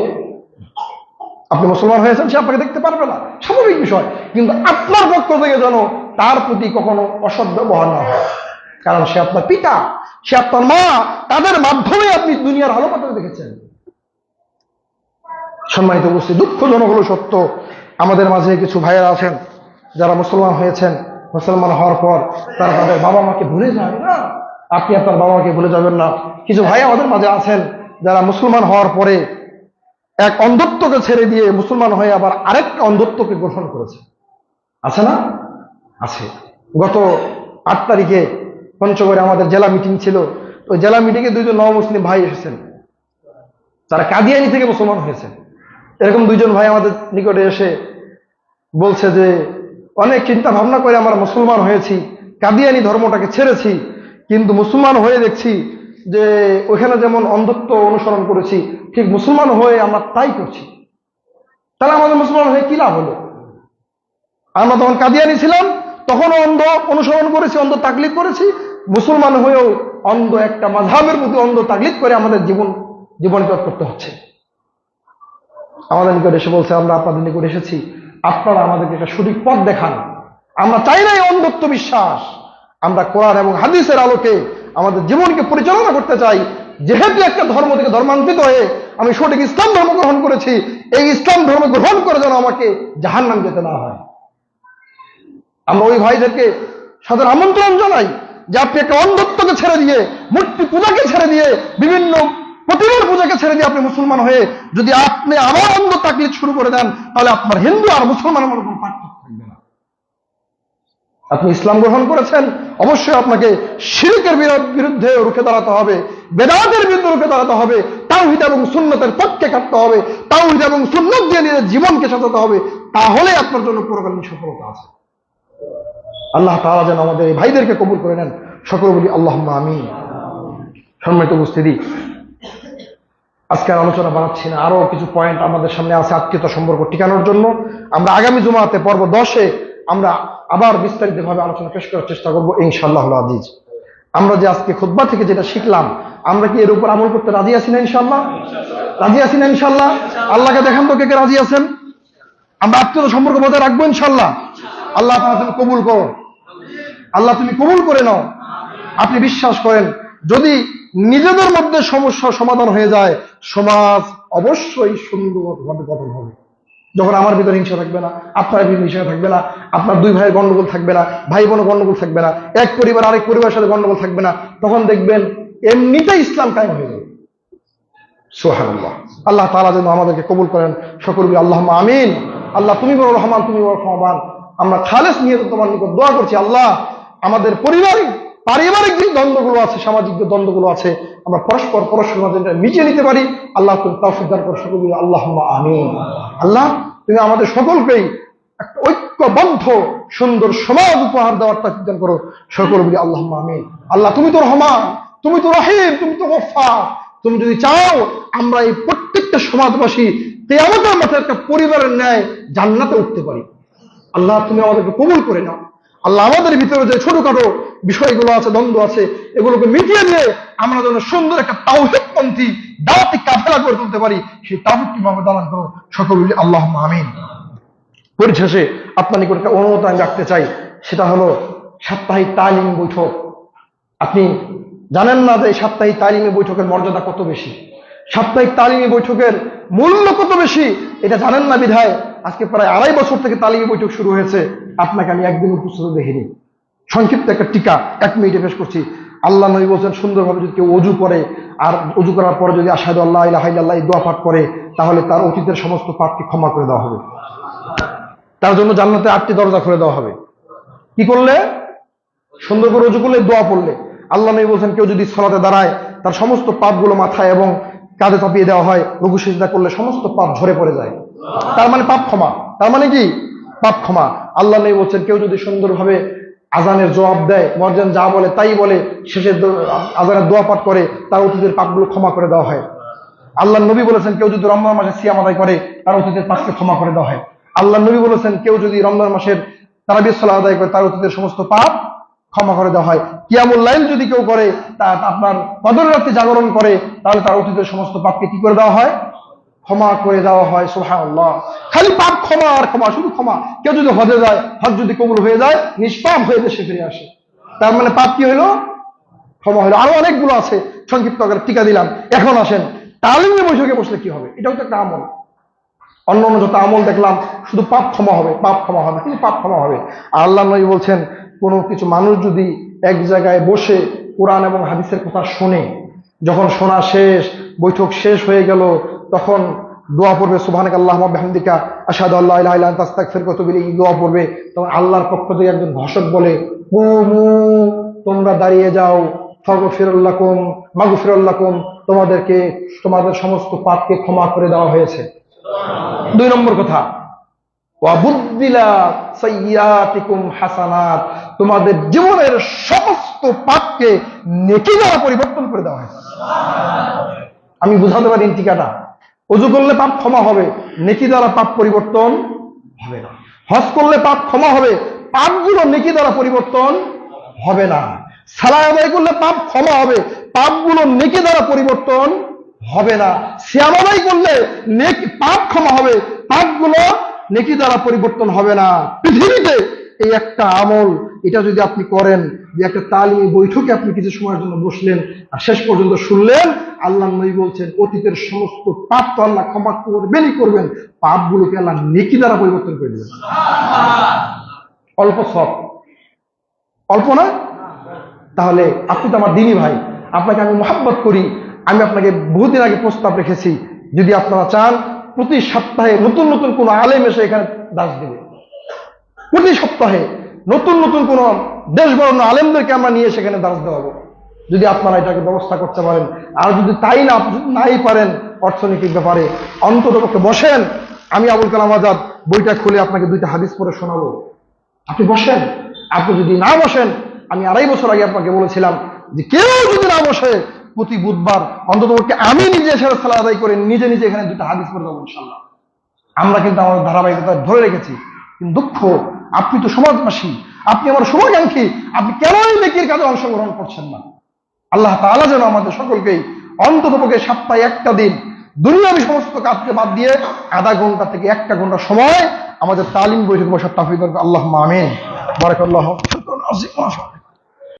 আপনি মুসলমান হয়েছেন, সে আপনাকে দেখতে পারবে না, স্বাভাবিক বিষয়, কিন্তু আপনার পক্ষ থেকে যেন তার প্রতি কখনো অসৎ ব্যবহার না হয়। কারণ সে আপনার পিতা, সে আপনার মা, তাদের মাধ্যমে আপনি দুনিয়ার আলো পাঠাতে দেখেছেন। সম্মানিত উপস্থিতি, দুঃখজনক হলো সত্য, আমাদের মাঝে কিছু ভাইয়েরা আছেন যারা মুসলমান হয়েছেন, মুসলমান হওয়ার পর তারা তাদের বাবা মাকে ভুলে যায় না। আপনি আপনার বাবা মাকে ভুলে যাবেন না। কিছু ভাই আমাদের মাঝে আছেন যারা মুসলমান হওয়ার পরে এক অন্ধত্বকে ছেড়ে দিয়ে মুসলমান হয়ে আবার আরেকটা অন্ধত্বকে গ্রহণ করেছে। আছে না? আছে। গত 8 তারিখে পঞ্চগড়ে আমাদের জেলা মিটিং ছিল। ওই জেলা মিটিংয়ে 2 জন নবমুসলিম ভাই এসেছেন, তারা কাদিয়ানী থেকে মুসলমান হয়েছে। এরকম 2 জন ভাই আমাদের নিকটে এসে বলছে যে অনেক চিন্তা ভাবনা করে আমরা মুসলমান হয়েছি, কাদিয়ানী ধর্মটাকে ছেড়েছি, কিন্তু মুসলমান হয়ে দেখছি যে ওখানে যেমন অন্ধত্ব অনুসরণ করেছি, ঠিক মুসলমান হয়ে আমরা তাই করছি। তাহলে আমাদের মুসলমান হয়ে কি লাভ হলো? আমরা তখন কাদিয়ানী ছিলাম, তখনও অন্ধ অনুসরণ করেছি, অন্ধ তাকলিদ করেছি। মুসলমান হয়েও অন্ধ একটা মাযহাবের প্রতি অন্ধ তাকলিদ করে আমাদের জীবন করতে হচ্ছে। আমাদের নিকট এসে বলছে, আমরা আপনাদের নিকট এসেছি, আপনারা আমাদেরকে একটা সঠিক পথ দেখান। আমরা চাই না এই অন্ধত্ব বিশ্বাস, আমরা কোরআন এবং হাদিসের আলোকে আমাদের জীবনকে পরিচালনা করতে চাই। যেহেতু একটা ধর্ম থেকে ধর্মান্তরিত হয়ে আমি সঠিক ইসলাম ধর্ম গ্রহণ করেছি, এই ইসলাম ধর্ম গ্রহণ করে যেন আমাকে জাহান্নাম যেতে না হয়। আমরা ওই ভাইদেরকে সাদর আমন্ত্রণ জানাই যে আপনি একটা অন্ধত্বকে ছেড়ে দিয়ে, মূর্তি পূজাকে ছেড়ে দিয়ে, বিভিন্ন প্রতিমার পূজাকে ছেড়ে দিয়ে আপনি মুসলমান হয়ে যদি আপনি আবার অন্ধ তাকলিদ শুরু করে দেন, তাহলে আপনার হিন্দু আর মুসলমানের মধ্যে কোনো পার্থক্য থাকবে না। আপনি ইসলাম গ্রহণ করেছেন, অবশ্যই আপনাকে শিরকের বিরুদ্ধে রুখে দাঁড়াতে হবে, বেদাতের বিরুদ্ধে রুখে দাঁড়াতে হবে, তাওহীদ এবং সুন্নতের পক্ষে কাটতে হবে, তাওহীদ এবং সুন্নত দিয়ে নিজের জীবনকে সাজাতে হবে। তাহলে আপনার জন্য পুরোকালীন সফলতা আছে। আল্লাহ তাআলা যেন আমাদের এই ভাইদেরকে কবুল করে নেন, সকলে বলি আল্লাহুম্মা আমিন। সম্মানিত উপস্থিতি, আজকে আলোচনা বাড়াচ্ছি না, আরো কিছু পয়েন্ট আমাদের সামনে আছে আত্মীয়তা সম্পর্ক টিকানোর জন্য। আমরা আগামী জুমাতে পর্ব 10-এ আমরা আবার বিস্তারিতভাবে আলোচনা পেশ করার চেষ্টা করবো ইনশাআল্লাহুল আজিজ। আমরা যে আজকে খুতবা থেকে যেটা শিখলাম, আমরা কি এর উপর আমল করতে রাজি আছি না? ইনশাআল্লাহ রাজি আছি না? ইনশাআল্লাহ আল্লাহকে দেখান তো কে কে রাজি আছেন। আমরা আত্মীয়তা সম্পর্ক বজায় রাখবো ইনশাআল্লাহ। আল্লাহ তাআলা তুমি কবুল করো, আল্লাহ তুমি কবুল করে নাও। আপনি বিশ্বাস করেন, যদি নিজেদের মধ্যে সমস্যার সমাধান হয়ে যায়, সমাজ অবশ্যই সুন্দরভাবে গঠন হবে। যখন আমার ভিতরে হিংসা থাকবে না, আপনার ভিতরে হিংসা থাকবে না, আপনার 2 ভাইয়ের গন্ডগোল থাকবে না, ভাই বোনের গন্ডগোল থাকবে না, এক পরিবার আরেক পরিবারের সাথে গন্ডগোল থাকবে না, তখন দেখবেন এমনিতেই ইসলাম কায়েম হয়ে যাবে। সুবহানাল্লাহ। আল্লাহ তাআলা যেন আমাদেরকে কবুল করেন, সকলে বলি আল্লাহুম্মা আমিন। আল্লাহ তুমি বড় রহমান, তুমি বড় ক্ষমাবান। আমরা খালেস নিয়ে তোমার নিকট দোয়া করছি, আল্লাহ আমাদের পারিবারিক যে দ্বন্দ্বগুলো আছে, সামাজিক যে দ্বন্দ্বগুলো আছে, আমরা পরস্পর মাঝে মিটিয়ে নিতে পারি। আল্লাহ তুমি তৌফিক দান করো, সকলে বলি আল্লাহুম্মা আমিন। আল্লাহ তুমি আমাদের সকলকেই একটা ঐক্যবদ্ধ সুন্দর সমাজ উপহার দেওয়ার তৌফিক দান করো, সকলে বলি আল্লাহুম্মা আমিন। আল্লাহ তুমি তো রহমান, তুমি তো রহিম, তুমি তো গফফার, তুমি যদি চাও আমরা এই প্রত্যেকটা সমাজবাসী কিয়ামতের মাঠে একটা পরিবারের ন্যায় জান্নাতে উঠতে পারি, আল্লাহ তুমি আমাদেরকে কবুল করে নাও। আল্লাহ আমাদের ভিতরে যে ছোটখাটো বিষয়গুলো আছে, দ্বন্দ্ব আছে, এগুলোকে মিটিয়ে দিয়ে আমরা যেন সুন্দর একটা তাওহীদপন্থী দাওয়াতি কাফেলা করে তুলতে পারি, সেই তাওহীদকে আমাদের দান করো সকল বলি আল্লাহুম্মা আমিন। পরিশেষে আপনার নিকট একটা অনুরোধ আমি রাখতে চাই, সেটা হলো সাপ্তাহিক তালিম বৈঠক। আপনি জানেন না যে এই সাপ্তাহিক তালিমি বৈঠকের মর্যাদা কত বেশি, সাপ্তাহিক তালিমি বৈঠকের মূল্য কত বেশি, এটা জানেন না বিধায় আজকে প্রায় 2.5 বছর থেকে তালিমি বৈঠক শুরু হয়েছে, আপনাকে আমি একদিন উপস্থিত দেখিনি। সংক্ষিপ্ত একটা টিকা 1 মিনিটে পেশ করছি। আল্লাহ নবী বলছেন, সুন্দরভাবে যদি কেউ অজু করে আর অজু করার পরে যদি আশহাদু আল্লা ইলাহা ইল্লাল্লাহ এই দোয়া পাঠ করে, তাহলে তার অতীতের সমস্ত পাপকে ক্ষমা করে দেওয়া হবে, তার জন্য জান্নাতে 8টি দরজা খুলে দেওয়া হবে। কি করলে? সুন্দর করে অজু করলে, দোয়া পড়লে। আল্লাহ নবী বলছেন, কেউ যদি সালাতে দাঁড়ায় তার সমস্ত পাপগুলো মাথায় এবং কাঁধে চাপিয়ে দেওয়া হয়, রুকু সিজদা করলে সমস্ত পাপ ঝরে পড়ে যায়। তার মানে পাপ ক্ষমা। তার মানে কি? পাপ ক্ষমা। আল্লাহ নবী বলছেন, কেউ যদি সুন্দরভাবে আজানের জবাব দেয়, মর্যান যা বলে তাই বলে, শেষে আজানের দোয়া পাঠ করে, তার অতীতের পাপগুলো ক্ষমা করে দেওয়া হয়। আল্লাহ নবী বলেছেন, কেউ যদি রমজান মাসে সিয়াম আদায় করে, তার অতীতের পাপকে ক্ষমা করে দেওয়া হয়। আল্লাহ নবী বলেছেন, কেউ যদি রমজান মাসের তারাবিহ সালাত আদায় করে, তার অতীতের সমস্ত পাপ ক্ষমা করে দেওয়া হয়। কিয়ামুল লাইল যদি কেউ করে, তা আপনার কদর রাতে জাগরণ করে, তাহলে তার অতীতের সমস্ত পাপকে কি করে দেওয়া হয়? ক্ষমা করে দেওয়া হয়। সুবহানাল্লাহ। খালি পাপ ক্ষমা আর ক্ষমা, শুধু ক্ষমা। কেউ যদি হজে যায়, হজ যদি কবুল হয়ে যায়, নিষ্পাপ হয়ে দেশে ফিরে আসে, তার মানে পাপ কি হইলো? ক্ষমা হলো। আরো অনেকগুলো আছে, সংক্ষিপ্ত আকারে টিকা দিলাম। এখন আসেন, তালিমে বৈঠকে বসলে কি হবে? এটাও তো একটা আমল। অন্যান্য যত আমল দেখলাম শুধু পাপ ক্ষমা হবে, পাপ ক্ষমা হবে, কিন্তু পাপ ক্ষমা হবে। আর আল্লাহ নবী বলছেন, কোনো কিছু মানুষ যদি এক জায়গায় বসে কোরআন এবং হাদিসের কথা শোনে, যখন শোনা শেষ, বৈঠক শেষ হয়ে গেল, তখন দোয়া পড়বে, সুবহানাকা আল্লাহুম্মা বিহামদিকা আশহাদু আল্লা ইলাহা ইল্লা আনতা আস্তাগফিরুকা ওয়া আতুবু ইলাইক, দোয়া পড়বে। তখন আল্লাহর পক্ষ থেকে একজন ঘোষক বলে, কুমু, তোমরা দাঁড়িয়ে যাও, ফাগফিরুল লাকুম মাগফিরুল লাকুম, তোমাদেরকে তোমাদের সমস্ত পাপকে ক্ষমা করে দেওয়া হয়েছে। 2 নম্বর কথা, ওয়াবুদ্দিলা সাইয়্যাতিকুম হাসানাত, তোমাদের জীবনের সমস্ত পাপকে নেকি দ্বারা পরিবর্তন করে দেওয়া হয়েছে। আমি বুঝাতে পারি টিকাটা। ওযু করলে পাপ ক্ষমা হবে, নেকি দ্বারা পাপ পরিবর্তন হবে না। হজ করলে পাপ ক্ষমা হবে, পাপগুলো নেকি দ্বারা পরিবর্তন হবে না। সালাত আদায় করলে পাপ ক্ষমা হবে, পাপগুলো নেকি দ্বারা পরিবর্তন হবে না। সিয়াম আদায় করলে পাপ ক্ষমা হবে, পাপগুলো নেকি দ্বারা পরিবর্তন হবে না। পৃথিবীতে এই একটা আমল, এটা যদি আপনি করেন, যে একটা তালিমি বৈঠকে আপনি কিছু সময়ের জন্য বসলেন আর শেষ পর্যন্ত শুনলেন, আল্লাহ নবী বলছেন, অতীতের সমস্ত পাপ তো আল্লাহ ক্ষমা করবেনই করবেন, পাপগুলোকে আল্লাহ নেকি দ্বারা পরিবর্তন করে দেবেন। অল্প সব, অল্প না? তাহলে আপনি তো আমার দিনী ভাই, আপনাকে আমি মহব্বত করি। আমি আপনাকে বহুদিন আগে প্রস্তাব রেখেছি, যদি আপনারা চান, প্রতি সপ্তাহে নতুন নতুন কোন আলেম এসে এখানে দাস দেবে। প্রতি সপ্তাহে নতুন নতুন কোন দেশ বরণ্য আলেমদেরকে আমরা নিয়ে সেখানে দাস দেওয়াবো, যদি আপনারা এটাকে ব্যবস্থা করতে পারেন। আর যদি তাই নাই পারেন, অর্থনৈতিক ব্যাপারে অন্ততপক্ষে বসেন, আমি আবুল কালাম আজাদ বইটা খুলে আপনাকে 2টা হাদিস পড়ে শোনাবো। আপনি বসেন। আপনি যদি না বসেন, আমি 2.5 বছর আগে আপনাকে বলেছিলাম যে কেউ যদি না বসে, প্রতি বুধবার অন্ততপক্ষে আমি নিজে সেরা সালাত আদায় করে নিজে নিজে এখানে 2টা হাদিস পড়ে দেবো ইনশাআল্লাহ। আমরা কিন্তু আমাদের ধারাবাহিকতা ধরে রেখেছি। কিন্তু দুঃখ, আপনি তো সমাজবাসী, আপনি আমার শুভাকাঙ্ক্ষী, আপনি কেন এই নেকির কাজে অংশগ্রহণ করছেন না? আল্লাহ তাআলা যেন আমাদের সকলকেই অন্ততপক্ষে সপ্তাহে একটা দিন দুনিয়াবী সমস্ত কাজকে বাদ দিয়ে আধা ঘন্টা থেকে 1টা ঘন্টা সময় আমাদের তালিম বৈঠক বসার তৌফিক দান করুন। আল্লাহুম্মা আমিন। বারাকাল্লাহু ফিকুম।